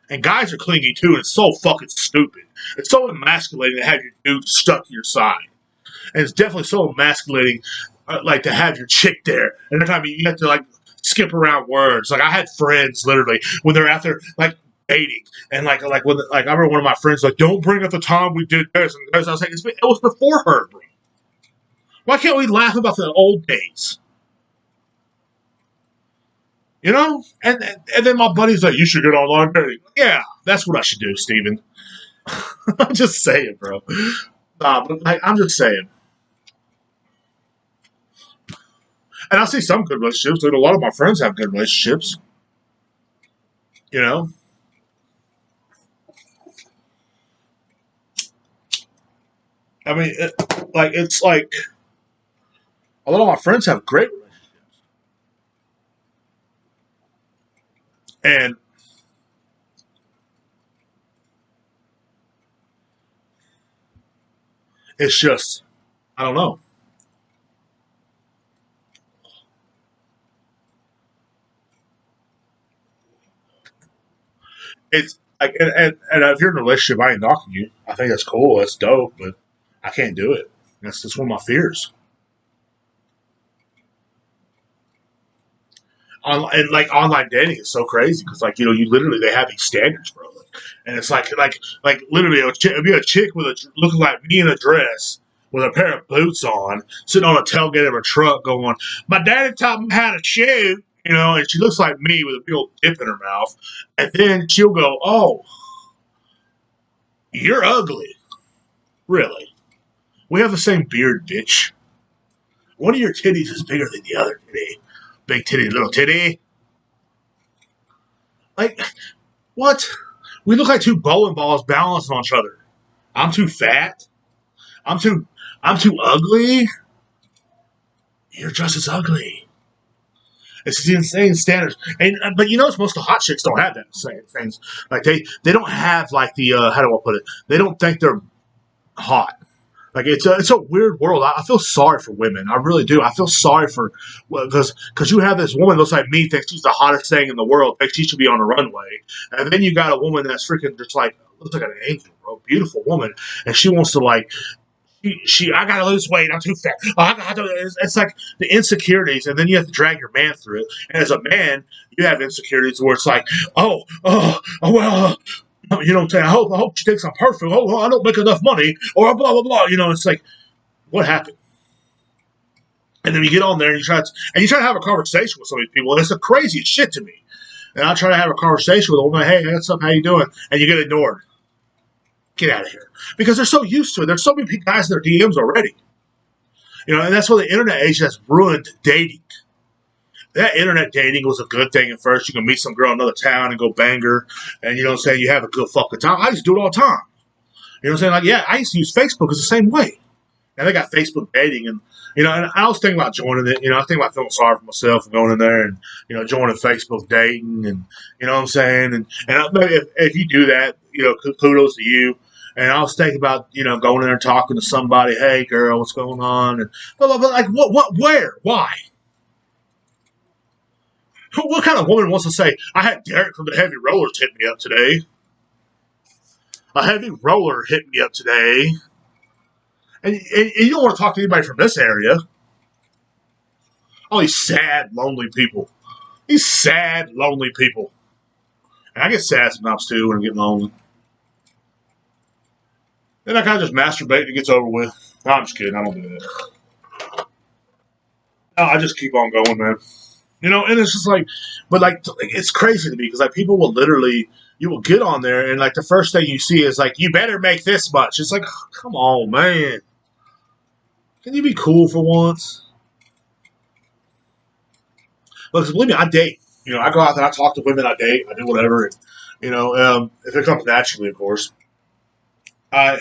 And guys are clingy too, and it's so fucking stupid. It's so emasculating to have your dude stuck to your side. And it's definitely so emasculating, like, to have your chick there. And every time you have to, like, skip around words. Like, I had friends, literally, when they're out there, like, dating. And, I remember one of my friends, like, don't bring up the time we did this and this. I was like, it was before her, bro. Why can't we laugh about the old days? You know? And then my buddy's like, you should get online dating. Yeah, that's what I should do, Steven. I'm just saying, bro. Nah, but I'm just saying. And I see some good relationships. Dude, a lot of my friends have good relationships. You know? I mean, it's like a lot of my friends have great relationships. And it's just, I don't know. It's like, and if you're in a relationship, I ain't knocking you. I think that's cool. That's dope, but I can't do it. That's one of my fears. and like online dating is so crazy because like you literally they have these standards, bro. And it's like literally it'd be a chick with looking like me in a dress with a pair of boots on, sitting on a tailgate of a truck, going, "My daddy taught me how to shoot." And she looks like me with a big old dip in her mouth. And then she'll go, "Oh, you're ugly. Really? We have the same beard, bitch. One of your titties is bigger than the other titty. Big titty, little titty." Like, what? We look like two bowling balls balancing on each other. I'm too fat. I'm too I'm too ugly. You're just as ugly. It's the insane standards. And but most of the hot chicks don't have that same things. Like they don't have like the how do I put it? They don't think they're hot. Like it's a weird world. I feel sorry for women. I really do. I feel sorry for because you have this woman that looks like me, thinks she's the hottest thing in the world, thinks she should be on a runway, and then you got a woman that's freaking just like looks like an angel, bro, beautiful woman, and she wants to like I gotta lose weight. I'm too fat. Oh, I gotta, it's like the insecurities, and then you have to drag your man through it. And as a man, you have insecurities where it's like, well, you know what I'm saying? I hope she thinks I'm perfect. Oh, I don't make enough money, or blah blah blah. It's like, what happened? And then you get on there and you try to have a conversation with some of these people, and it's the craziest shit to me. And I try to have a conversation with a woman. Hey, what's up? How you doing? And you get ignored. Get out of here. Because they're so used to it. There's so many guys in their DMs already. And that's why the internet age has ruined dating. That internet dating was a good thing at first. You can meet some girl in another town and go bang her. And you know what I'm saying? You have a good fucking time. I used to do it all the time. You know what I'm saying? Like, yeah, I used to use Facebook. It's the same way. And they got Facebook dating. And I was thinking about joining it. I was thinking about feeling sorry for myself and going in there and, joining Facebook dating. And, you know what I'm saying? And if you do that, kudos to you. And I was thinking about, going in there and talking to somebody. Hey, girl, what's going on? And blah, blah, blah. Like, what, where, why? What kind of woman wants to say, I had Derrek from the Heavy Rollers hit me up today? A heavy roller hit me up today. And you don't want to talk to anybody from this area. All these sad, lonely people. These sad, lonely people. And I get sad sometimes, too, when I'm getting lonely. Then I kind of just masturbate and it gets over with. No, I'm just kidding. I don't do that. No, I just keep on going, man. And it's just like, but like, it's crazy to me because like people will literally, you will get on there and like the first thing you see is like, you better make this much. It's like, oh, come on, man. Can you be cool for once? Look, believe me, I date. I go out there, I talk to women, I date, I do whatever. And, if it comes naturally, of course. I,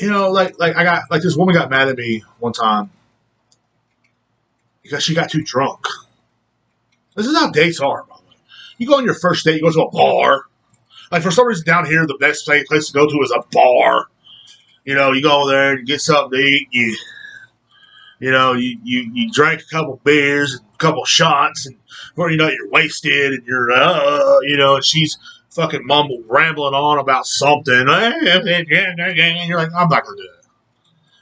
like I got, like this woman got mad at me one time because she got too drunk. This is how dates are, by the way. You go on your first date, you go to a bar. Like for some reason down here, the best place to go to is a bar. You go there and you get something to eat. You drank a couple beers, and a couple shots, and before you know it, you're wasted, and you're, and she's fucking rambling on about something. And you're like, I'm not going to do that.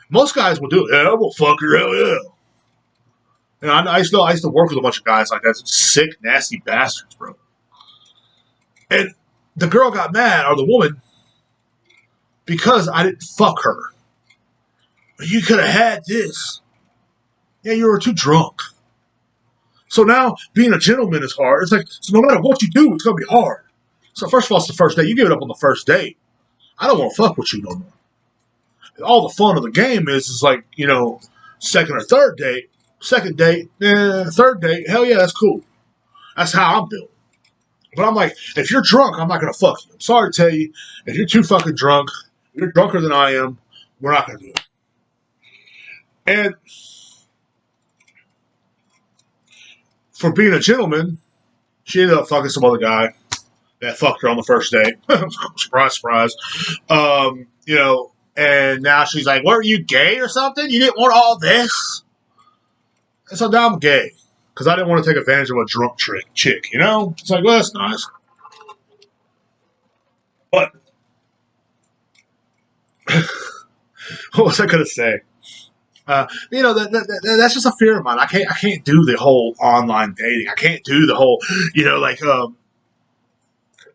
Most guys will do it. Yeah, we'll fuck her, hell yeah. I used to work with a bunch of guys like that. Sick, nasty bastards, bro. And the girl got mad, or the woman, because I didn't fuck her. You could have had this. Yeah, you were too drunk. So now being a gentleman is hard. It's like, so no matter what you do, it's going to be hard. So first of all, it's the first date. You give it up on the first date. I don't want to fuck with you no more. All the fun of the game is like, second or third date. Second date, third date, hell yeah, that's cool. That's how I'm built. But I'm like, if you're drunk, I'm not going to fuck you. I'm sorry to tell you, if you're too fucking drunk, if you're drunker than I am, we're not going to do it. And for being a gentleman, she ended up fucking some other guy that fucked her on the first date. Surprise, surprise. And now she's like, were you gay or something? You didn't want all this? And so now I'm gay. Because I didn't want to take advantage of a drunk chick, It's like, well, that's nice. But, what was I going to say? That's just a fear of mine. I can't do the whole online dating. I can't do the whole, like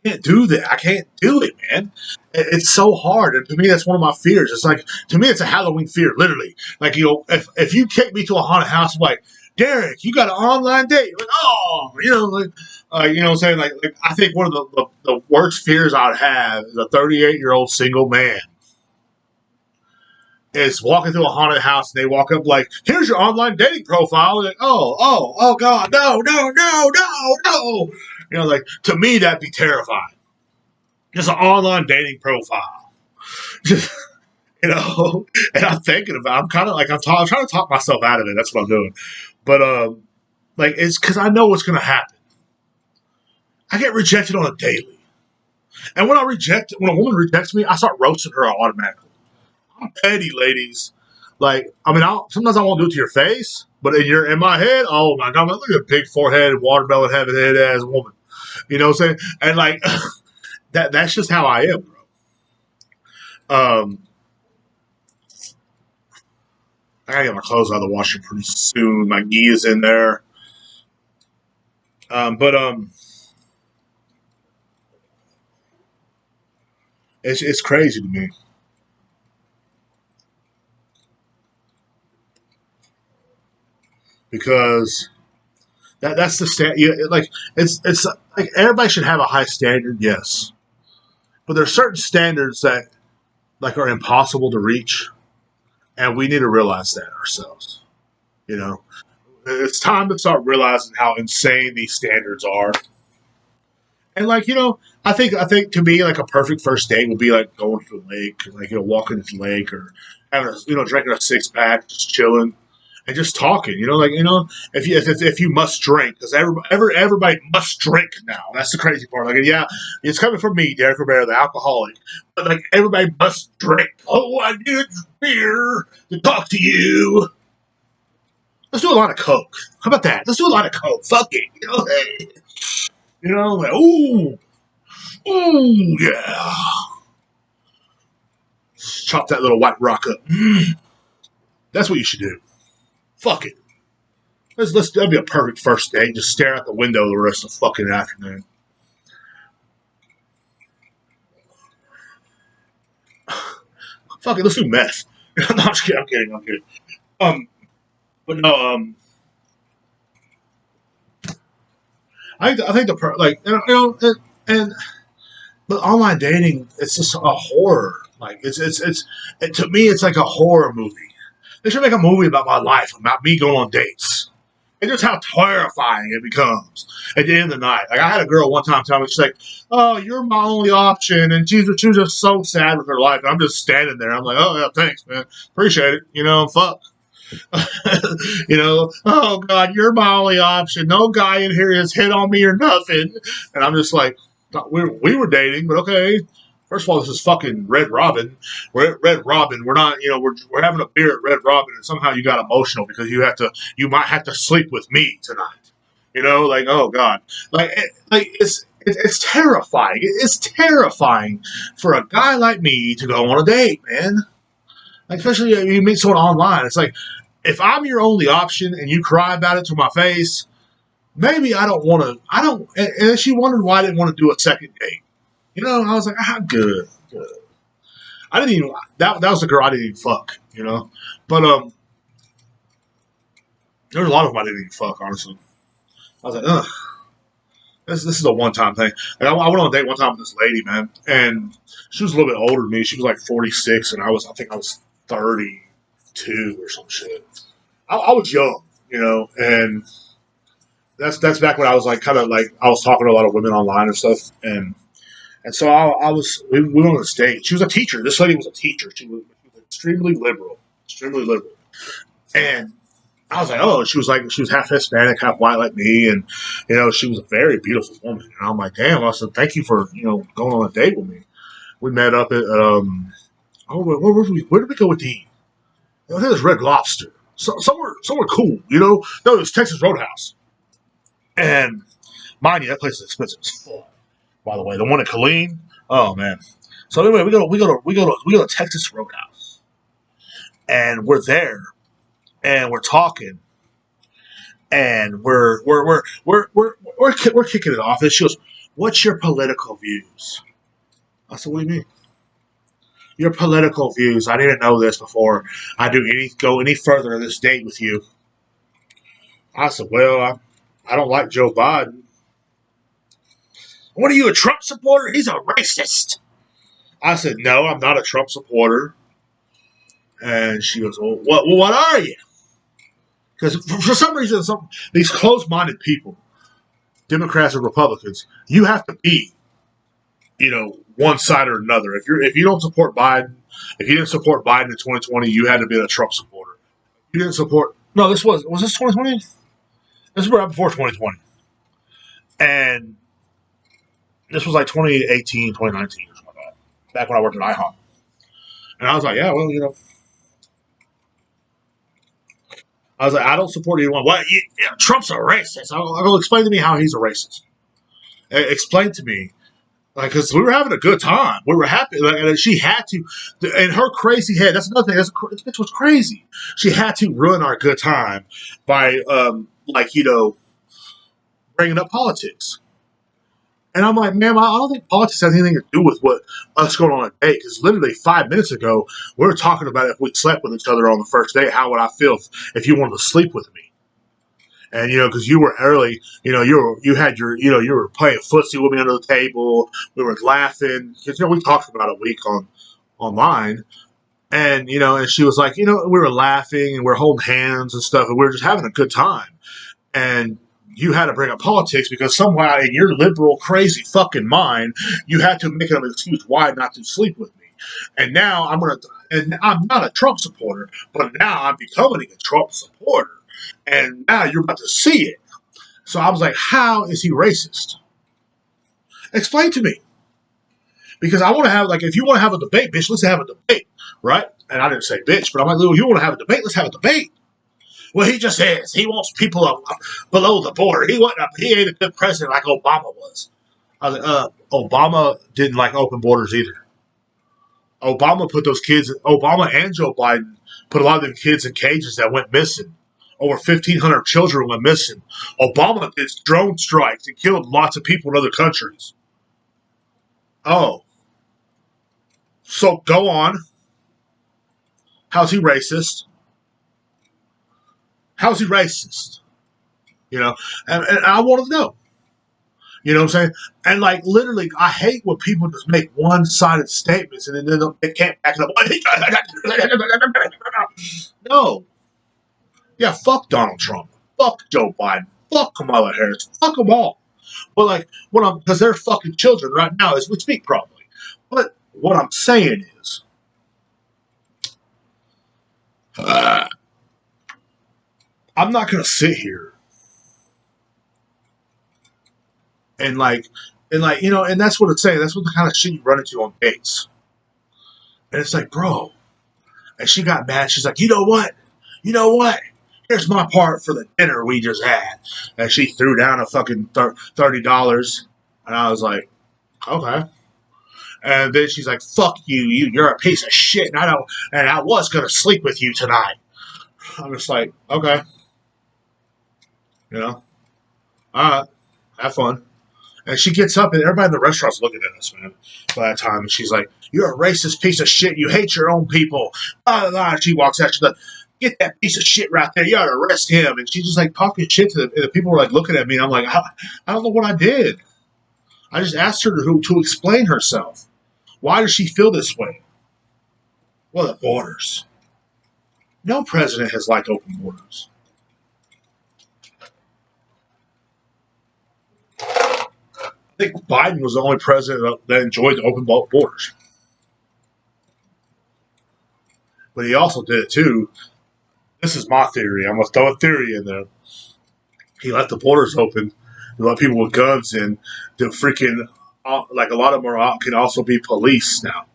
can't do that. I can't do it, man. It's so hard, and to me, that's one of my fears. It's like to me, it's a Halloween fear, literally. Like if you take me to a haunted house, I'm like Derek, you got an online date. Like what I'm saying. Like I think one of the worst fears I'd have is a 38-year-old single man is walking through a haunted house and they walk up like, here's your online dating profile. Like, oh God, no, no, no, no, no. Like to me that'd be terrifying. Just an online dating profile. Just and I'm thinking about. I'm kind of like I'm trying to talk myself out of it. That's what I'm doing. But like it's because I know what's gonna happen. I get rejected on a daily, and when a woman rejects me, I start roasting her automatically. I'm petty, ladies. Like, I mean, sometimes I won't do it to your face, but in my head, oh my God, look at a big forehead, watermelon head ass woman. You know what I'm saying? And like that's just how I am, bro. I gotta get my clothes out of the washer pretty soon. My knee is in there. But it's crazy to me because that's the stand. Like it's like everybody should have a high standard, yes, but there's certain standards that like are impossible to reach, and we need to realize that ourselves. You know, it's time to start realizing how insane these standards are. And like I think to me like a perfect first date would be like going to the lake, like walking to the lake or having drinking a 6 pack, just chilling and just talking. If you must drink because everybody must drink now. That's the crazy part. Like yeah, it's coming from me, Derrek Ribera, the alcoholic. But like everybody must drink. Oh, I need beer to talk to you. Let's do a lot of coke. How about that? Let's do a lot of coke. Fuck it. Hey. Like ooh. Ooh, yeah. Chop that little white rock up. That's what you should do. Fuck it. That'd be a perfect first date. Just stare out the window the rest of the fucking afternoon. Fuck it, let's do meth. No, I'm just kidding. I'm kidding. But no, I think and but online dating, it's just a horror. Like to me, it's like a horror movie. They should make a movie about my life, about me going on dates. And just how terrifying it becomes at the end of the night. Like I had a girl one time tell me, she's like, "Oh, you're my only option," and she was just so sad with her life. And I'm just standing there. I'm like, "Oh yeah, thanks, man, appreciate it." Fuck. Oh God, you're my only option. No guy in here has hit on me or nothing. And I'm just like, we were dating, but okay. First of all, this is fucking Red Robin. We're at Red Robin. We're not, we're having a beer at Red Robin, and somehow you got emotional because you might have to sleep with me tonight. Like oh God, it's terrifying. It's terrifying for a guy like me to go on a date, man. Like especially you meet someone online. It's like if I'm your only option and you cry about it to my face, maybe I don't want to. I don't. And she wondered why I didn't want to do a second date. I was like, good. I didn't even that was the girl I didn't even fuck. But there was a lot of them I didn't even fuck. Honestly, I was like, ugh. This is a one time thing. Like, I went on a date one time with this lady, man, and she was a little bit older than me. She was like 46, and I think I was 32 or some shit. I was young, and that's back when I was like kind of like I was talking to a lot of women online and stuff, and so we went on a date. She was a teacher. This lady was a teacher. She was extremely liberal, and I was like, oh, she was half Hispanic, half white like me, and she was a very beautiful woman. And I'm like, damn. I said, thank you for going on a date with me. We met up at where did we go with eat? I think it was Red Lobster, somewhere cool. No, it was Texas Roadhouse, and mind you, that place is expensive as fuck. By the way, the one in Killeen, oh man. So anyway, we go to Texas Roadhouse, and we're there. and we're talking, and we're kicking it off. And she goes, "What's your political views?" I said, "What do you mean?" Your political views. I didn't know this before I go any further in this date with you. I said, "Well, I don't like Joe Biden." What are you, a Trump supporter? He's a racist. I said, "No, I'm not a Trump supporter." And she goes, "What are you?" Because for some reason, these closed-minded people, Democrats or Republicans, you have to be, one side or another. If you don't support Biden, if you didn't support Biden in 2020, you had to be a Trump supporter. You didn't support. No, was this 2020? This was right before 2020, and this was like 2018, 2019 or something like that. Back when I worked at IHOP, and I was like, yeah, well, I was like, I don't support anyone. What? Trump's a racist. I'll go explain to me how he's a racist. Explain to me. Like, because we were having a good time. We were happy. Like, and she had to, in her crazy head, that's another thing. This bitch was crazy. She had to ruin our good time by, bringing up politics. And I'm like, man, I don't think politics has anything to do with what us going on a date. Because literally 5 minutes ago, we were talking about if we slept with each other on the first date, how would I feel if you wanted to sleep with me? And because you were early, you were playing footsie with me under the table. We were laughing because we talked about a week online, and and she was like, we were laughing and we are holding hands and stuff, and we were just having a good time. And you had to bring up politics because somehow in your liberal, crazy fucking mind, you had to make an excuse why not to sleep with me. And now and I'm not a Trump supporter, but now I'm becoming a Trump supporter. And now you're about to see it. So I was like, how is he racist? Explain to me. Because I want to have, if you want to have a debate, bitch, let's have a debate, right? And I didn't say bitch, but I'm like, if you want to have a debate, let's have a debate. Well, he just is. He wants people below the border. He ain't a good president like Obama was. I was like, Obama didn't like open borders either. Obama and Joe Biden put a lot of them kids in cages that went missing. Over 1,500 children went missing. Obama did drone strikes and killed lots of people in other countries. Oh. So go on. How's he racist? How's he racist? And I want to know. You know what I'm saying? And literally, I hate when people just make one-sided statements and then they can't back it up. No. Yeah, fuck Donald Trump. Fuck Joe Biden. Fuck Kamala Harris. Fuck them all. But because they're fucking children right now as we speak, probably. But what I'm saying is, I'm not gonna sit here and and that's what it's saying. That's what the kind of shit you run into on dates. And it's like, bro. And she got mad. She's like, you know what? You know what? Here's my part for the dinner we just had. And she threw down a fucking $30. And I was like, okay. And then she's like, fuck you. You're a piece of shit. And I was going to sleep with you tonight. I'm just like, okay. All right. Have fun. And she gets up, and everybody in the restaurant's looking at us, man, by that time. And she's like, you're a racist piece of shit. You hate your own people. Blah, blah, blah. And she walks out. She's like, get that piece of shit right there. You ought to arrest him. And she's just talking shit to them. And the people were looking at me. And I'm like, I don't know what I did. I just asked her to explain herself. Why does she feel this way? Well, the borders. No president has liked open borders. I think Biden was the only president that enjoyed the open borders. But he also did it too. This is my theory. I'm going to throw a theory in there. He left the borders open. He let people with guns in. The freaking, a lot of them can also be police now.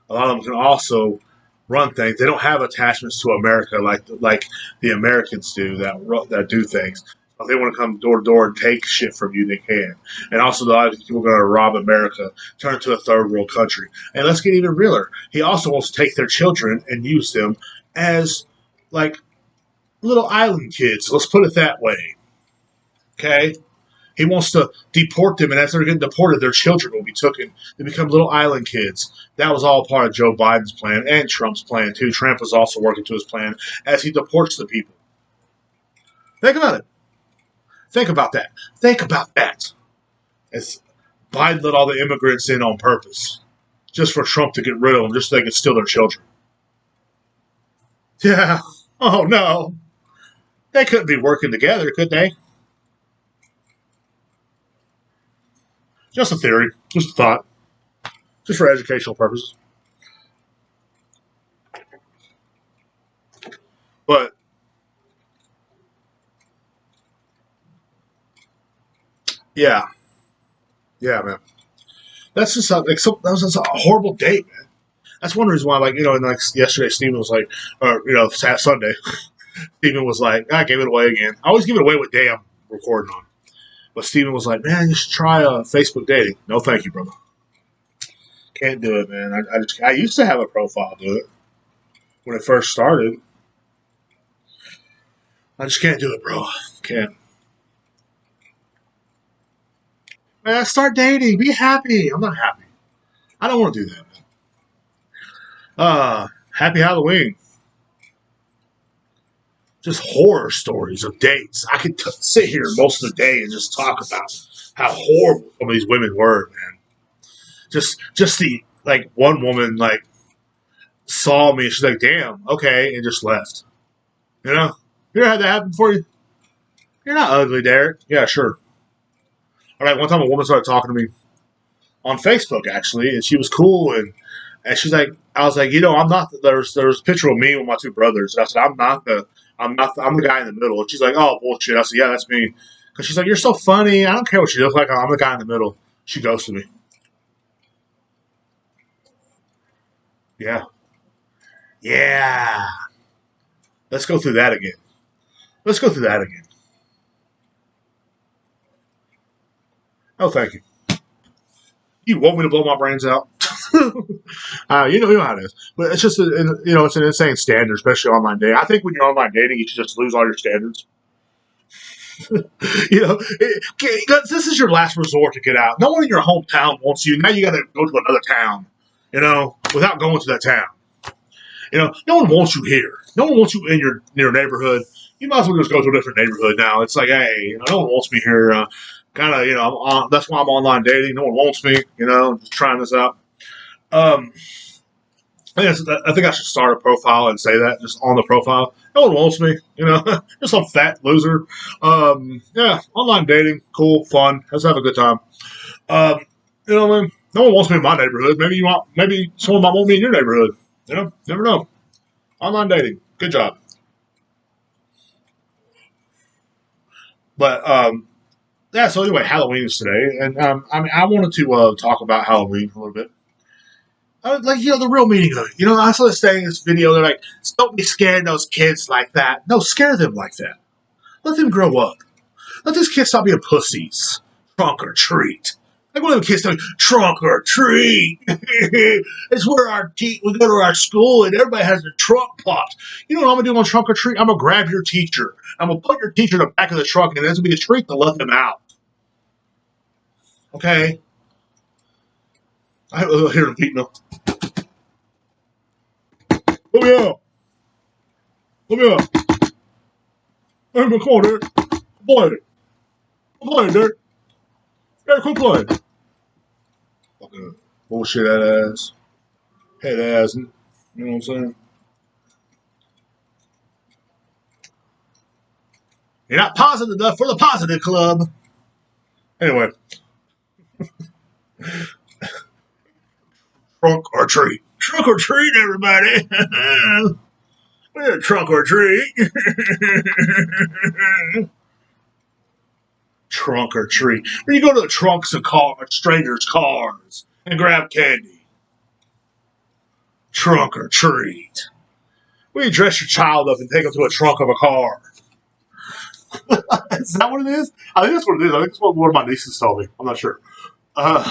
A lot of them can also run things. They don't have attachments to America like the Americans do that do things. If they want to come door to door and take shit from you, they can. And also, a lot of people are going to rob America, turn it to a third world country. And let's get even realer. He also wants to take their children and use them as little island kids. Let's put it that way. Okay? He wants to deport them, and as they're getting deported, their children will be taken. They become little island kids. That was all part of Joe Biden's plan and Trump's plan, too. Trump was also working to his plan as he deports the people. Think about it. Think about that. Think about that. As Biden let all the immigrants in on purpose, just for Trump to get rid of them, just so they could steal their children. Yeah. Oh, no. They couldn't be working together, could they? Just a theory. Just a thought. Just for educational purposes. But, yeah. Yeah, man. That's just that was just a horrible date, man. That's one reason why, like, and like yesterday, Steven was like, or, Sunday, Steven was like, I gave it away again. I always give it away what day I'm recording on. But Steven was like, man, you should try Facebook dating. No, thank you, brother. Can't do it, man. I used to have a profile do it when it first started. I just can't do it, bro. Can't. Man, start dating. Be happy. I'm not happy. I don't want to do that, man. Happy Halloween. Just horror stories of dates. I could sit here most of the day and just talk about how horrible some of these women were, man. Just the, like, one woman, like, saw me and she's like, damn, okay, and just left. You know? You ever had that happen before you? You're not ugly, Derek. Yeah, sure. All right, one time a woman started talking to me on Facebook, actually, and she was cool, and she's like, I was like, I'm not, there's a picture of me with my two brothers, and I said, I'm the guy in the middle, and she's like, oh, bullshit. I said, yeah, that's me, because she's like, you're so funny, I don't care what you look like, I'm the guy in the middle. She ghosted me. Yeah. Yeah. Let's go through that again. Let's go through that again. Oh, thank you. You want me to blow my brains out? You know how it is. But it's just, it's an insane standard, especially online dating. I think when you're online dating, you should just lose all your standards. This is your last resort to get out. No one in your hometown wants you. Now you got to go to another town, without going to that town. No one wants you here. No one wants you in your neighborhood. You might as well just go to a different neighborhood now. It's like, hey, no one wants me here. That's why I'm online dating. No one wants me, just trying this out. I think I should start a profile and say that just on the profile. No one wants me, just some fat loser. Yeah, online dating, cool, fun. Let's have a good time. No one wants me in my neighborhood. Maybe someone might want me in your neighborhood. Never know. Online dating, good job. But yeah. So anyway, Halloween is today, and I wanted to talk about Halloween a little bit. The real meaning of it. I saw this thing in this video. They're like, don't be scaring those kids like that. No, scare them like that. Let them grow up. Let these kids stop being pussies. Trunk or treat. Like one of the kids tell me, trunk or treat. It's where we go to our school and everybody has their trunk popped. You know what I'm going to do on trunk or treat? I'm going to grab your teacher. I'm going to put your teacher in the back of the trunk and that's going to be a treat to let them out. Okay? I hear them beating them. Let me out. Let me out. Hey, come on, Derek. Play it. I'm playing, Derek. Derek, quit playing. Fucking bullshit ass. Head ass. You know what I'm saying? You're not positive enough for the positive club. Anyway. Trunk or treat. Trunk or treat, everybody. We're trunk or treat. Trunk or treat. When you go to the trunks of strangers' cars and grab candy. Trunk or treat. When you dress your child up and take them to a trunk of a car. Is that what it is? I think that's what it is. I think that's what one of my nieces told me. I'm not sure. Go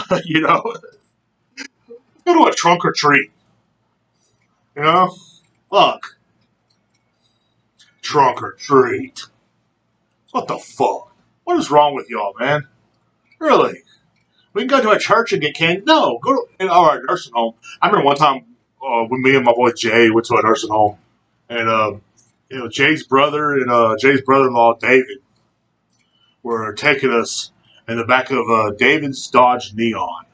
to a trunk or treat. Look. trunk or treat. What the fuck? What is wrong with y'all, man? Really? We can go to a church and get candy. No, go to our nursing home. I remember one time when me and my boy Jay went to a nursing home, and Jay's brother and Jay's brother-in-law David were taking us in the back of David's Dodge Neon.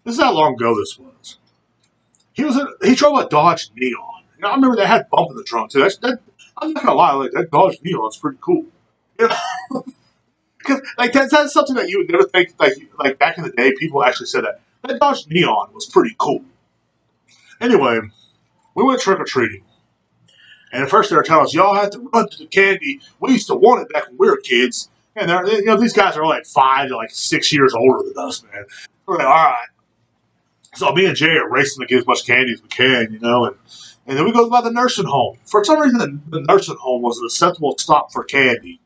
This is how long ago this was. He drove a Dodge Neon. You know, I remember they had bump in the trunk too. I'm not gonna lie, like that Dodge Neon's pretty cool. You know? Cause like that's something that you would never think like back in the day people actually said that. That Dodge Neon was pretty cool. Anyway, we went trick or treating. And at first they were telling us, y'all have to run to the candy. We used to want it back when we were kids. And these guys are like 5 to like 6 years older than us, man. We're like, all right. So me and Jay are racing to get as much candy as we can, and then we go by the nursing home. For some reason, the nursing home was an acceptable stop for candy.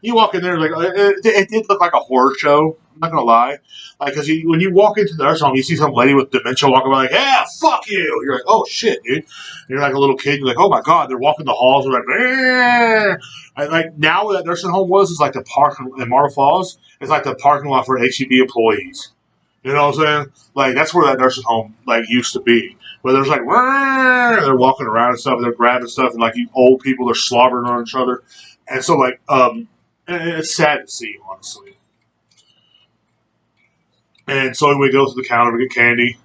You walk in there, like it did look like a horror show. I'm not gonna lie, like because when you walk into the nursing home, you see some lady with dementia walking by, like, "Yeah, fuck you." You're like, "Oh shit, dude." You're like a little kid. You're like, "Oh my god." They're walking the halls. They're like, "Eh." And like now, where that nursing home was, it's like the park in Marble Falls. It's like the parking lot for HEB employees. You know what I'm saying? Like that's where that nursing home like used to be. Where there's like, they're walking around and stuff, and they're grabbing stuff, and like you old people, they're slobbering on each other, and so like, and it's sad to see, honestly. And so we go to the counter to get candy,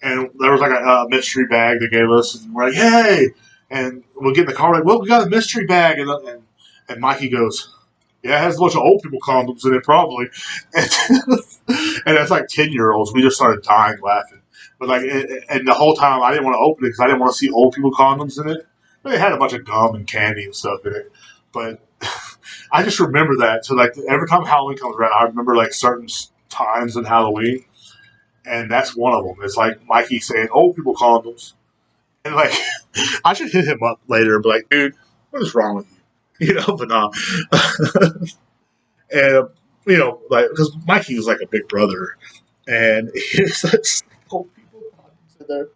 and there was like a mystery bag they gave us, and we're like, hey, and we'll get in the car, like, well, we got a mystery bag, and Mikey goes, yeah, it has a bunch of old people condoms in it, probably. And, and that's like 10-year-olds. We just started dying laughing. But like, and the whole time I didn't want to open it because I didn't want to see old people condoms in it. But it had a bunch of gum and candy and stuff in it. But I just remember that. So like every time Halloween comes around, I remember like certain times in Halloween, and that's one of them. It's like Mikey saying old people condoms, and like I should hit him up later and be like, dude, what is wrong with you? But nah. And like because Mikey was like a big brother, and he's such old people condoms in there,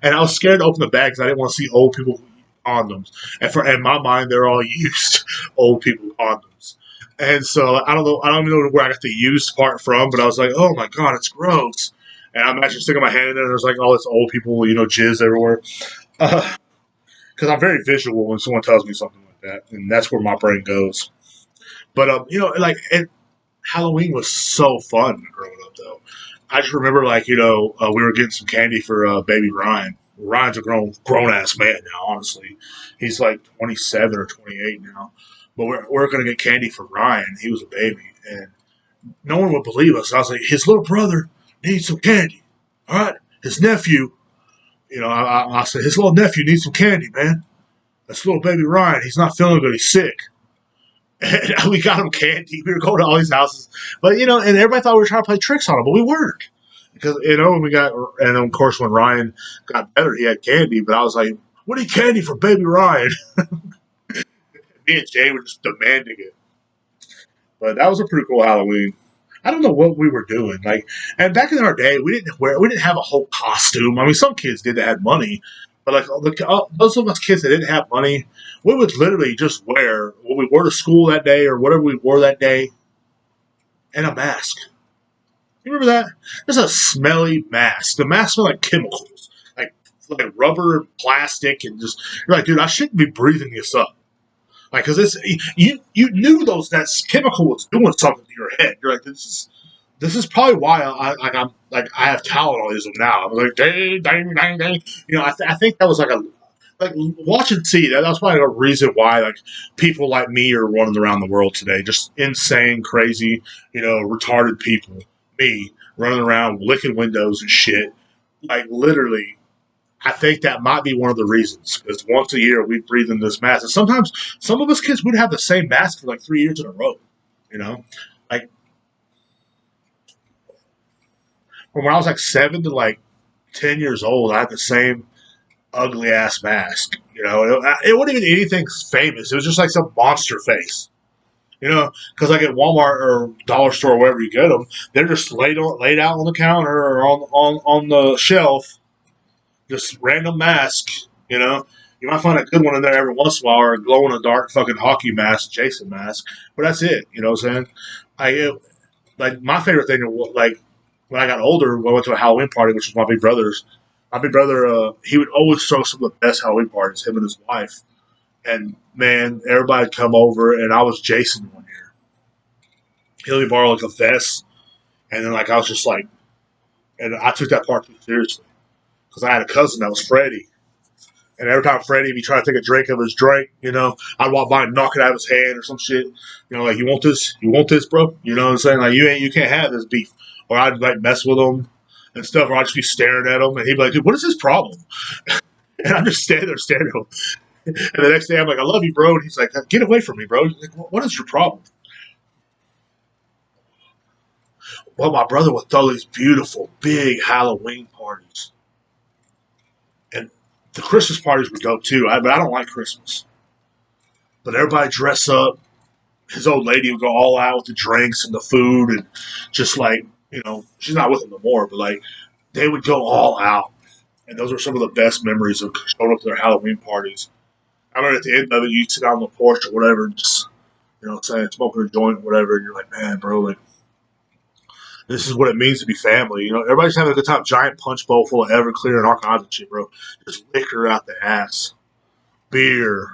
and I was scared to open the bag because I didn't want to see old people condoms, and in my mind they're all used old people condoms, and so I don't even know where I got the used part from, but I was like, oh my god, it's gross, and I imagine sticking my hand in there, and there's like all this old people, jizz everywhere, because I'm very visual when someone tells me something like that, and that's where my brain goes. But like Halloween was so fun growing up, though. I just remember, like we were getting some candy for baby Ryan. Ryan's a grown ass man now. Honestly, he's like 27 or 28 now. But we're gonna get candy for Ryan. He was a baby, and no one would believe us. I was like, his little brother needs some candy. All right, his nephew. I said his little nephew needs some candy, man. That's little baby Ryan. He's not feeling good. He's sick. And we got him candy. We were going to all these houses, but and everybody thought we were trying to play tricks on him, but we weren't. Because and then of course when Ryan got better, he had candy. But I was like, "What need candy for baby Ryan?" Me and Jay were just demanding it. But that was a pretty cool Halloween. I don't know what we were doing. Like, and back in our day, we didn't have a whole costume. I mean, some kids did that had money, but like those of us kids that didn't have money, we would literally just wear what we wore to school that day or whatever we wore that day, and a mask. You remember that? There's a smelly mask. The mask smelled like chemicals, like rubber and plastic, and just you're like, dude, I shouldn't be breathing this up. Like, because you knew that chemical was doing something to your head. You're like, this is probably why I have Tylenolism now. I'm like, dang, dang, dang, dang. I think that was like watch and see. That was probably a reason why like people like me are running around the world today. Just insane, crazy, retarded people. Me running around licking windows and shit. Like literally, I think that might be one of the reasons. Because once a year we breathe in this mask, and sometimes some of us kids would have the same mask for like 3 years in a row. You know, like from when I was like 7 to 10 years old, I had the same ugly ass mask. It wasn't even anything famous. It was just like some monster face. Because like at Walmart or Dollar Store, or wherever you get them, they're just laid out on the counter or on the shelf, just random mask. You might find a good one in there every once in a while, or a glow in the dark fucking hockey mask, Jason mask. But that's it. You know what I'm saying? Like my favorite thing, like when I got older, when I went to a Halloween party, which was my big brother's. My big brother, he would always throw some of the best Halloween parties. Him and his wife, and man, everybody'd come over, and I was Jason one year. He let me borrow like a vest, and then like I was just like, and I took that part too seriously because I had a cousin that was Freddie. And every time Freddie, if he tried to take a drink of his drink, I'd walk by and knock it out of his hand or some shit. Like, you want this? You want this, bro? You know what I'm saying? Like, you can't have this beef. Or I'd like mess with him and stuff, or I'd just be staring at him, and he'd be like, dude, what is his problem? And I'm just standing there staring at him. And the next day, I'm like, I love you, bro. And he's like, get away from me, bro. He's like, what is your problem? Well, my brother would throw these beautiful, big Halloween parties. And the Christmas parties were dope, too. But I don't like Christmas. But everybody dress up. His old lady would go all out with the drinks and the food, and just like, she's not with him no more, but like, they would go all out. And those are some of the best memories of showing up to their Halloween parties. I remember at the end of it, you'd sit down on the porch or whatever, and just, saying, smoking a joint or whatever, and you're like, man, bro, like, this is what it means to be family. Everybody's having a good time. Giant punch bowl full of Everclear and all kinds of shit, bro. Just liquor out the ass, beer,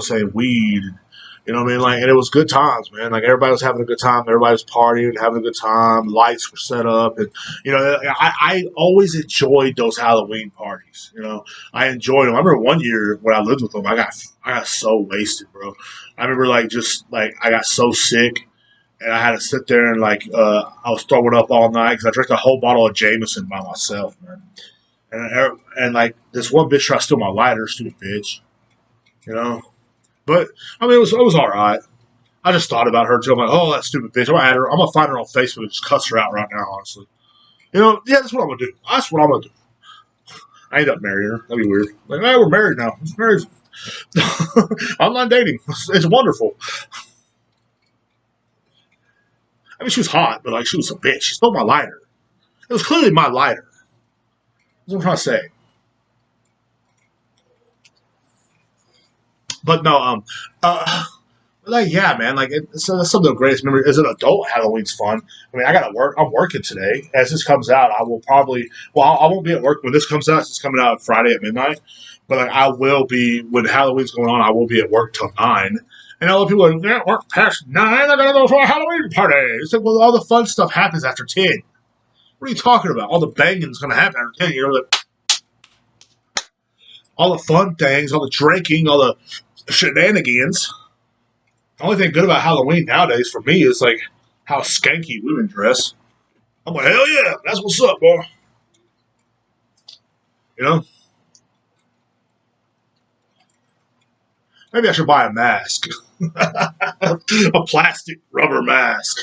saying weed. You know what I mean? Like, and it was good times, man. Like, everybody was having a good time. Everybody was partying, having a good time. Lights were set up, and I always enjoyed those Halloween parties. I enjoyed them. I remember one year when I lived with them, I got so wasted, bro. I remember like I got so sick, and I had to sit there and like I was throwing up all night because I drank a whole bottle of Jameson by myself, man. And like this one bitch tried to steal my lighter, stupid bitch. You know. But I mean, it was all right. I just thought about her too. I'm like, oh, that stupid bitch. I'm gonna add her. I'm gonna find her on Facebook and just cuss her out right now. Honestly, yeah, that's what I'm gonna do. That's what I'm gonna do. I end up marrying her. That'd be weird. Like, we're married now. It's married. Online dating. It's wonderful. I mean, she was hot, but like, she was a bitch. She stole my lighter. It was clearly my lighter. That's what I'm trying to say. But no, like, yeah, man, like so that's some of the greatest memories. As an adult, Halloween's fun. I mean, I gotta work. I'm working today. As this comes out, I will probably. Well, I won't be at work when this comes out. It's coming out Friday at midnight. But like, I will be when Halloween's going on. I will be at work till 9. And all the people are like, they're at work past 9. They're gonna go for a Halloween party. It's like, well, all the fun stuff happens after 10. What are you talking about? All the banging's gonna happen after 10. Like, all the fun things, all the drinking, all the shenanigans. The only thing good about Halloween nowadays for me is like how skanky women dress. I'm like, hell yeah, that's what's up, boy. You know? Maybe I should buy a mask. A plastic rubber mask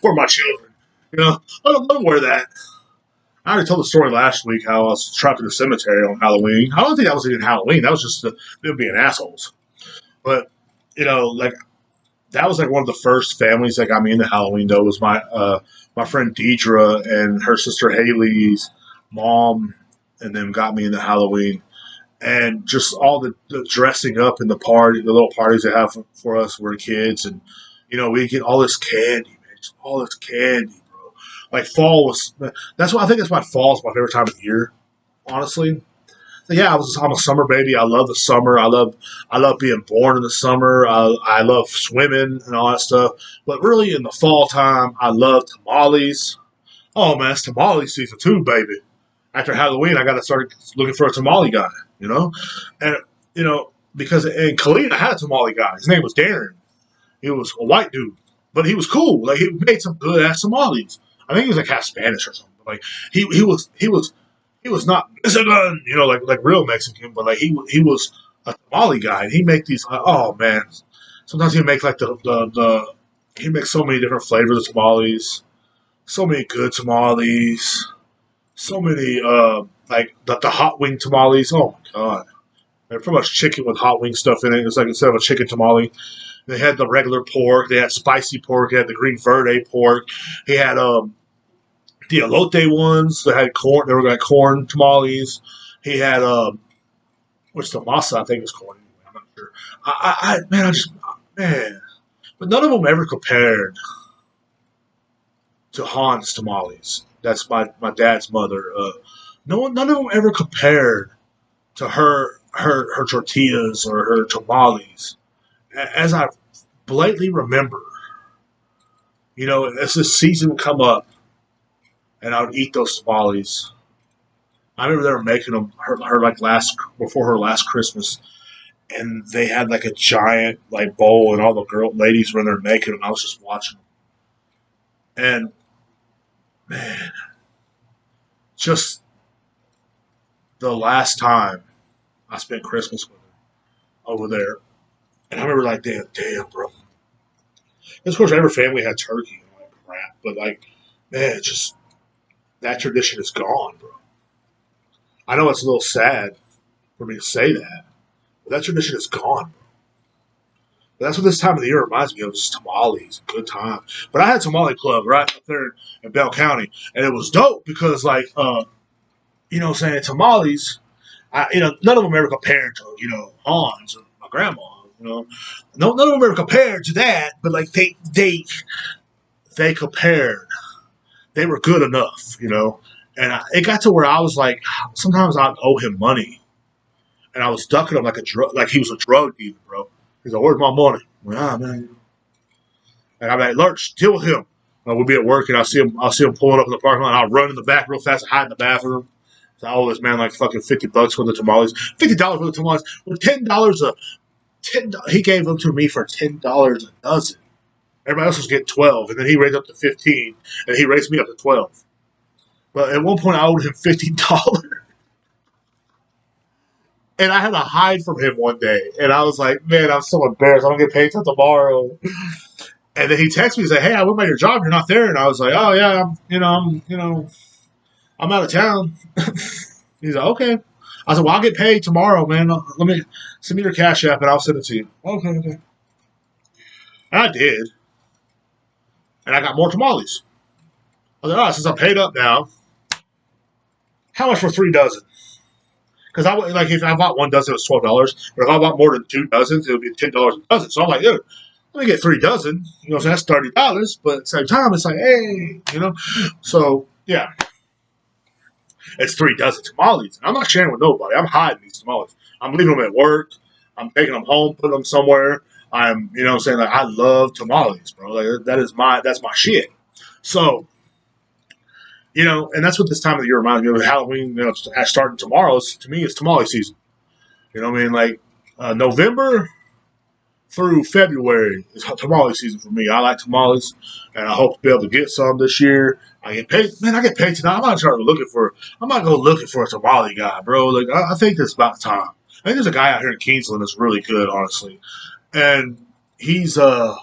for my children. Let them wear that. I already told the story last week how I was trapped in the cemetery on Halloween. I don't think that was even Halloween. That was just them being assholes. But, like, that was like one of the first families that got me into Halloween. Though was my friend Deidre and her sister Haley's mom, and them got me into Halloween. And just all the dressing up in the little parties they have for us, we're kids, and we get all this candy, man, just all this candy, bro. Like fall was that's why I think that's why fall is my favorite time of the year, honestly. Yeah, I'm a summer baby. I love the summer. I love being born in the summer. I love swimming and all that stuff. But really, in the fall time, I love tamales. Oh man, it's tamale season too, baby. After Halloween, I got to start looking for a tamale guy. And because in Colleen, I had a tamale guy. His name was Darren. He was a white dude, but he was cool. Like he made some good ass tamales. I think he was like half Spanish or something. But like he was not Mexican, like real Mexican, but like he was a tamale guy, and he make these. Oh man, sometimes he make like the he makes so many different flavors of tamales, so many good tamales, so many like the hot wing tamales. Oh my god, they're pretty much chicken with hot wing stuff in it. It's like instead of a chicken tamale, they had the regular pork, they had spicy pork, they had the green verde pork, he had the elote ones that had corn. They were like corn tamales. He had which the masa I think is corn. Anyway, I'm not sure. Man, I just man, but none of them ever compared to Han's tamales. That's my dad's mother. None of them ever compared to her tortillas or her tamales. As I blatantly remember, as this season would come up, and I would eat those tamales. I remember they were making them her like last before her last Christmas, and they had like a giant like bowl, and all the ladies were in there making them. I was just watching them, and man, just the last time I spent Christmas with her over there, and I remember like, damn, bro. And of course, every family had turkey and like crap, but like, man, just that tradition is gone, bro. I know it's a little sad for me to say that, but that tradition is gone. But that's what this time of the year reminds me of, just tamales, good time. But I had tamale club right up there in Bell County, and it was dope because like, saying tamales, none of them ever compared to Hans or my grandma. None of them ever compared to that, but like they compared. They were good enough. And it got to where I was like, sometimes I'd owe him money, and I was ducking him like like he was a drug dealer, bro. He's like, "Where's my money?" I'm like, man. And I'm like, "Lurch, deal with him." We'll be at work, and I'll see him pulling up in the parking lot. And I'll run in the back real fast and hide in the bathroom. So I owe this man like fucking $50 for the tamales, $50 for the tamales, with $10 a ten. He gave them to me for $10 a dozen. Everybody else was getting 12, and then he raised up to 15, and he raised me up to 12. But at one point, I owed him $50. And I had to hide from him one day. And I was like, man, I'm so embarrassed. I don't get paid till tomorrow. And then he texted me and said, hey, I went by your job. You're not there. And I was like, oh, yeah, I'm out of town. He's like, okay. I said, well, I'll get paid tomorrow, man. Let me send me your cash app and I'll send it to you. Okay. And I did. And I got more tamales. I was like, since I'm paid up now, how much for 3 dozen? Because if I bought 1 dozen, it was $12. But if I bought more than 2 dozens, it would be $10 a dozen. So I'm like, dude, let me get 3 dozen. So that's $30. But at the same time, it's like, hey. So yeah, it's 3 dozen tamales. And I'm not sharing with nobody. I'm hiding these tamales. I'm leaving them at work. I'm taking them home, putting them somewhere. I'm, saying, like, I love tamales, bro. Like that's my shit. So. And that's what this time of the year reminds me of. Halloween, starting tomorrow, to me, it's tamale season. You know what I mean? Like, November through February is tamale season for me. I like tamales, and I hope to be able to get some this year. I get paid. Man, I get paid tonight. I'm not go looking for a tamale guy, bro. Like, I think it's about time. I think there's a guy out here in Kingsland that's really good, honestly. And he's, uh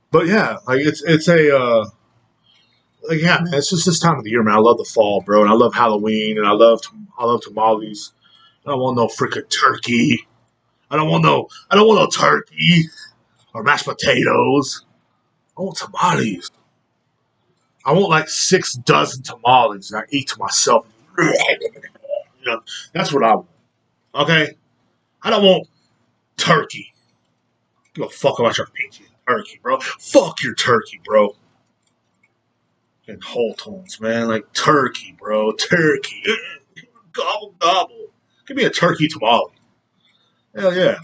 but yeah, like it's a, like, yeah, man, it's just this time of the year, man. I love the fall, bro, and I love Halloween, and I love tamales. I don't want no freaking turkey. I don't want no turkey or mashed potatoes. I want tamales. I want like 6 dozen tamales, and I eat to myself. That's what I want. Okay, I don't want turkey. Give a fuck about your peachy turkey, bro. Fuck your turkey, bro. And whole tones, man. Like turkey, bro. Turkey. Gobble, gobble. Give me a turkey tamale. Hell yeah.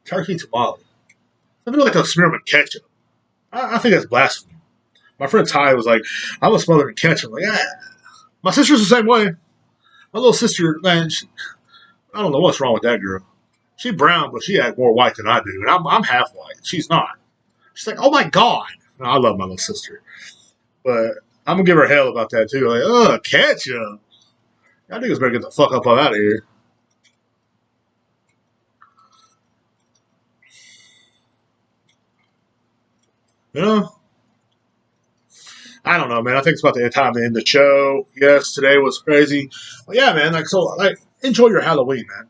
Turkey tamale. I feel like a smear them in ketchup. I think that's blasphemy. My friend Ty was like, I'm gonna smother in ketchup. I'm like, ah. My sister's the same way. My little sister, man, I don't know what's wrong with that girl. She brown, but she acts more white than I do. And I'm half white. She's not. She's like, oh my God. I love my little sister. But I'm gonna give her hell about that too. Like, ketchup. Y'all niggas better get the fuck up out of here. You know? I don't know, man. I think it's about the time to end the show. Yes, today was crazy. But yeah, man. Enjoy your Halloween, man.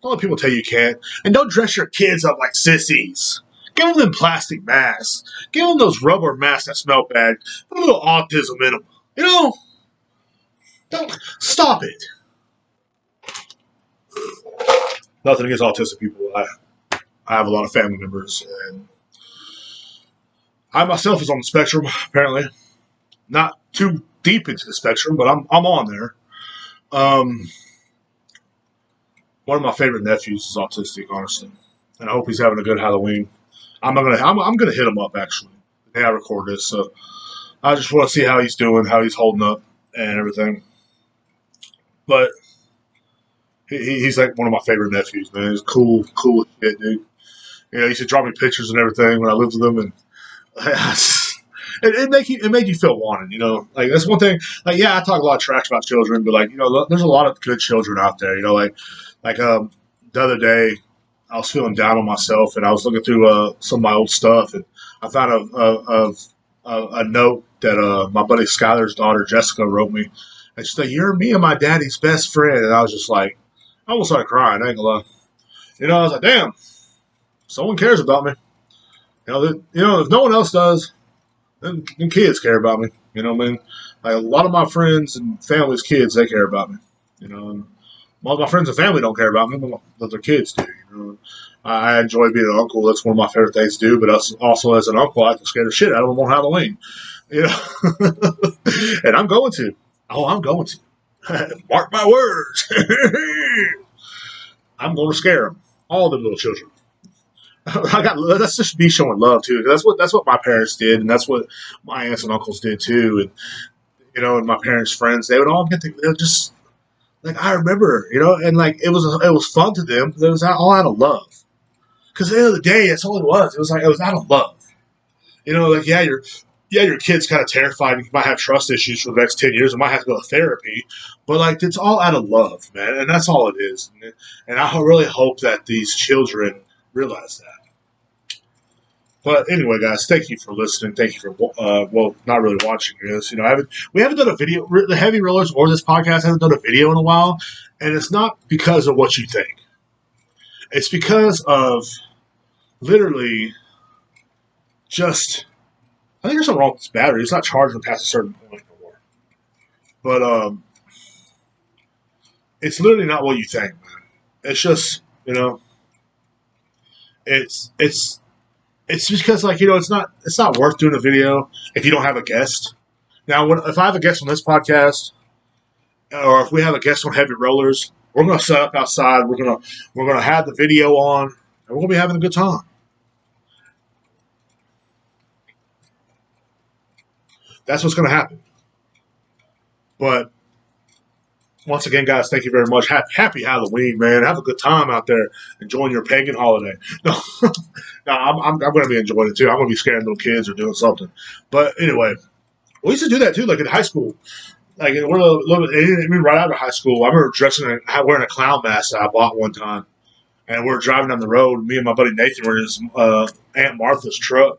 Don't let people tell you can't. And don't dress your kids up like sissies. Give them plastic masks. Give them those rubber masks that smell bad. Put a little autism in them. You know, don't stop it. Nothing against autistic people. I have a lot of family members, and I myself is on the spectrum. Apparently, not too deep into the spectrum, but I'm on there. One of my favorite nephews is autistic, honestly, and I hope he's having a good Halloween. I'm gonna hit him up actually. The day I record this, so I just want to see how he's doing, how he's holding up, and everything. But he's like one of my favorite nephews, man. He's cool as shit, dude. You know, he used to draw me pictures and everything when I lived with him, and it made you feel wanted, you know. Like that's one thing. Like yeah, I talk a lot of trash about children, but like you know, there's a lot of good children out there. You know, the other day I was feeling down on myself, and I was looking through some of my old stuff, and I found a note that my buddy Skylar's daughter Jessica wrote me, and she's like, "You're me and my daddy's best friend," and I was just like, I almost started crying. I ain't gonna lie. You know, I was like, "Damn, someone cares about me." If no one else does, then kids care about me. You know what I mean? Like a lot of my friends and family's kids, they care about me. You know, and most of my friends and family don't care about me, but their kids do. You know, I enjoy being an uncle. That's one of my favorite things to do. But also as an uncle, I can scare the shit out of them on Halloween. You know, and I'm going to. Oh, I'm going to. Mark my words. I'm going to scare them, all the little children. That's just me showing love too. That's what my parents did, and that's what my aunts and uncles did too. And you know, and my parents' friends, they would all get together. Just like I remember, you know, and like it was fun to them. It was all out of love. Because at the end of the day, that's all it was. It was out of love. You know, like your kid's kind of terrified. You might have trust issues for the next 10 years. You might have to go to therapy, but like it's all out of love, man, and that's all it is. And I really hope that these children realize that. But anyway, guys, thank you for listening. Thank you for not really watching this. You know, we haven't done a video. The Heavy Rollers or this podcast hasn't done a video in a while, and it's not because of what you think. It's because of literally just. I think there's something wrong with this battery. It's not charging past a certain point anymore. But it's literally not what you think, man. It's just it's because like it's not worth doing a video if you don't have a guest. Now, if I have a guest on this podcast, or if we have a guest on Heavy Rollers, we're gonna set up outside. We're gonna have the video on, and we're gonna be having a good time. That's what's gonna happen. But once again, guys, thank you very much. Happy Halloween, man. Have a good time out there enjoying your pagan holiday. No, no, I'm going to be enjoying it too. I'm going to be scaring little kids or doing something. But anyway, we used to do that too, like in high school. Like we're a little bit, right out of high school. I remember wearing a clown mask that I bought one time, and we're driving down the road. Me and my buddy Nathan were in his Aunt Martha's truck,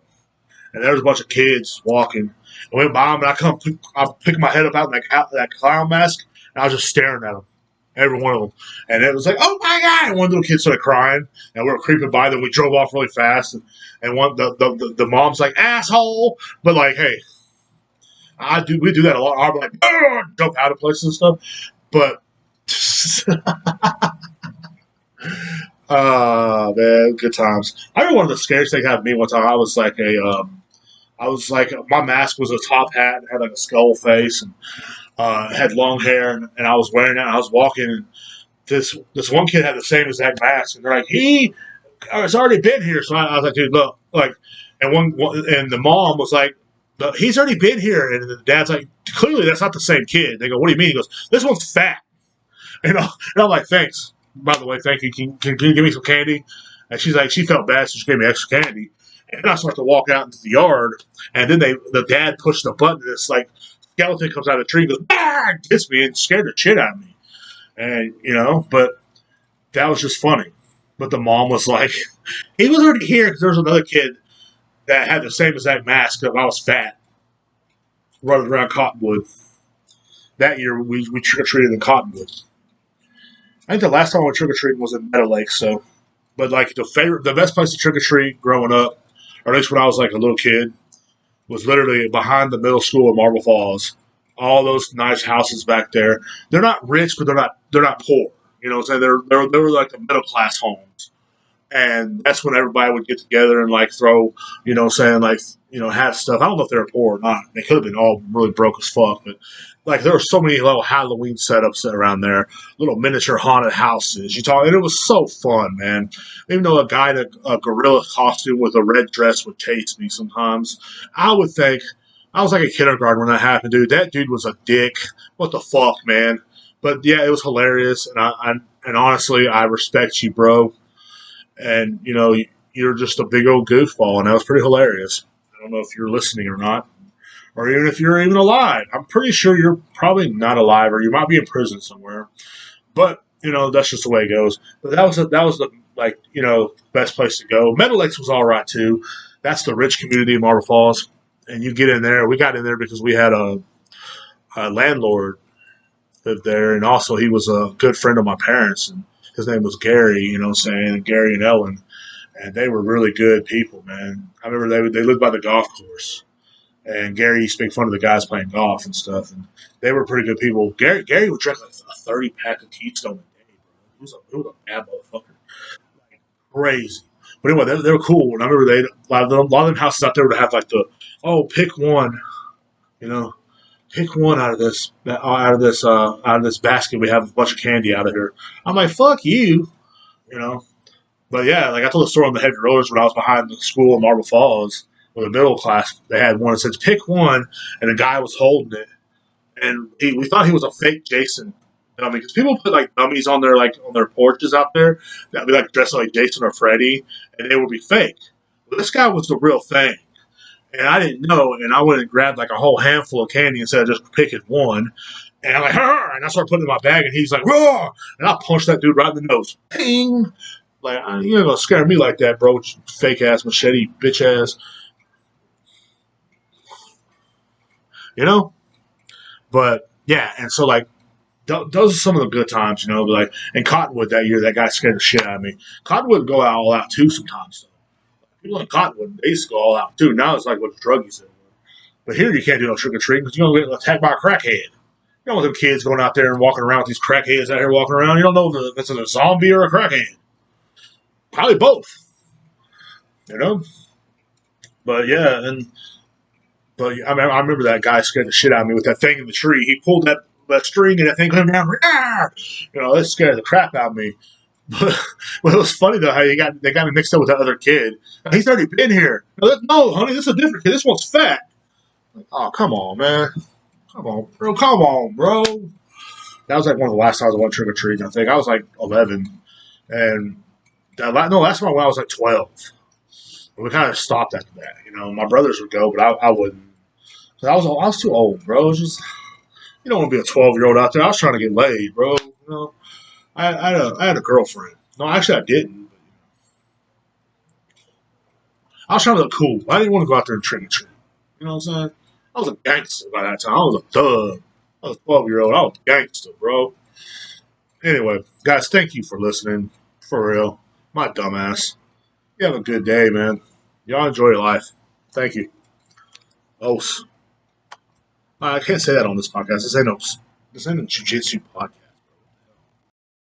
and there was a bunch of kids walking. I went by them, and I pick my head up out that clown mask. And I was just staring at them, every one of them. And it was like, oh my God. And one little kid started crying. And we were creeping by them. We drove off really fast. And the mom's like, asshole. But like, hey, we do that a lot. I'm like, jump out of places and stuff. But, man, good times. I remember one of the scariest things happened to me one time. I was like, my mask was a top hat and had like a skull face. And had long hair, and I was wearing it. And I was walking, and this one kid had the same exact mask, and they're like, he has already been here. So I was like, dude, look, like, and and the mom was like, he's already been here, and the dad's like, clearly that's not the same kid. They go, what do you mean? He goes, this one's fat, and I'm like, thanks. By the way, thank you. Can you give me some candy? And she's like, she felt bad, so she gave me extra candy. And I start to walk out into the yard, and then the dad pushed the button, and it's like, skeleton comes out of the tree and goes, ah, hits me and scared the shit out of me. And, but that was just funny. But the mom was like, he was already here because there was another kid that had the same exact mask that I was fat. running around Cottonwood. That year we trick or treated in Cottonwood. I think the last time I went trick or treating was in Meadow Lake. So, but like the best place to trick or treat growing up, or at least when I was like a little kid, was literally behind the middle school in Marble Falls. All those nice houses back there. They're not rich, but they're not poor. You know what I'm saying? They were like the middle class homes. And that's when everybody would get together and like throw, saying like, have stuff. I don't know if they were poor or not. They could have been all really broke as fuck, but like there were so many little Halloween setups around there, little miniature haunted houses. And it was so fun, man. Even though a guy in a gorilla costume with a red dress would chase me sometimes, I would think I was like a kindergarten when that happened, dude. That dude was a dick. What the fuck, man? But yeah, it was hilarious, and honestly, I respect you, bro, and you're just a big old goofball, and that was pretty hilarious. I don't know if you're listening or not, or even if you're even alive. I'm pretty sure you're probably not alive, or you might be in prison somewhere. But that's just the way it goes. But that was the like best place to go. Meadow Lakes was all right too. That's the rich community of Marble Falls, and you get in there. We got in there because we had a landlord lived there, and also he was a good friend of my parents, and his name was Gary. And Gary and Ellen, and they were really good people, man. I remember they lived by the golf course, and Gary used to make fun of the guys playing golf and stuff, and they were pretty good people. Gary would drink like a 30 pack of Keystone a day, bro. He was a bad motherfucker, like crazy. But anyway, they were cool, and I remember a lot of them houses out there would have like pick one, you know, pick one out of this basket. We have a bunch of candy out of here. I'm like, fuck you, you know. But yeah, like I told the story on the Heavy Rollers when I was behind the school in Marble Falls with the middle class. They had one that says pick one, and the guy was holding it, and we thought he was a fake Jason dummy because people put like dummies on their porches out there that would be like dressed like Jason or Freddy, and they would be fake. But this guy was the real thing. And I didn't know, and I went and grabbed like a whole handful of candy instead of just picking one. And I'm like, "Arr!" And I started putting it in my bag, and he's like, "Roar!" And I punched that dude right in the nose. Ping! Like, you ain't gonna scare me like that, bro. Fake ass machete, bitch ass. You know? But, yeah, and so, like, those are some of the good times, Like, in Cottonwood that year, that guy scared the shit out of me. Cottonwood would go out all out, too, sometimes. People in Cottonwood, they used to go all out, too. Now it's like what druggies are. But here you can't do no trick or treating because you're going to get attacked by a crackhead. You don't want them kids going out there and walking around with these crackheads out here walking around. You don't know if it's a zombie or a crackhead. Probably both, you know. But yeah, I remember that guy scared the shit out of me with that thing in the tree. He pulled that string and that thing came down. It scared the crap out of me. But it was funny though how they got me mixed up with that other kid. He's already been here. No, honey, this is a different kid. This one's fat. Like, oh, come on, man. Come on, bro. Come on, bro. That was like one of the last times I went trick or treating. I think I was like 11, and last time I went I was like 12. And we kind of stopped after that. My brothers would go, but I wouldn't. I was too old, bro. It was just you don't want to be a 12-year-old out there. I was trying to get laid, bro. I had a girlfriend. No, actually I didn't. I was trying to look cool. I didn't want to go out there and trick or treat. You know what I'm saying? I was a gangster by that time. I was a thug. I was a 12-year-old. I was a gangster, bro. Anyway, guys, thank you for listening. For real. My dumbass. You have a good day, man. Y'all enjoy your life. Thank you. Os. I can't say that on this podcast. This ain't a jiu-jitsu podcast.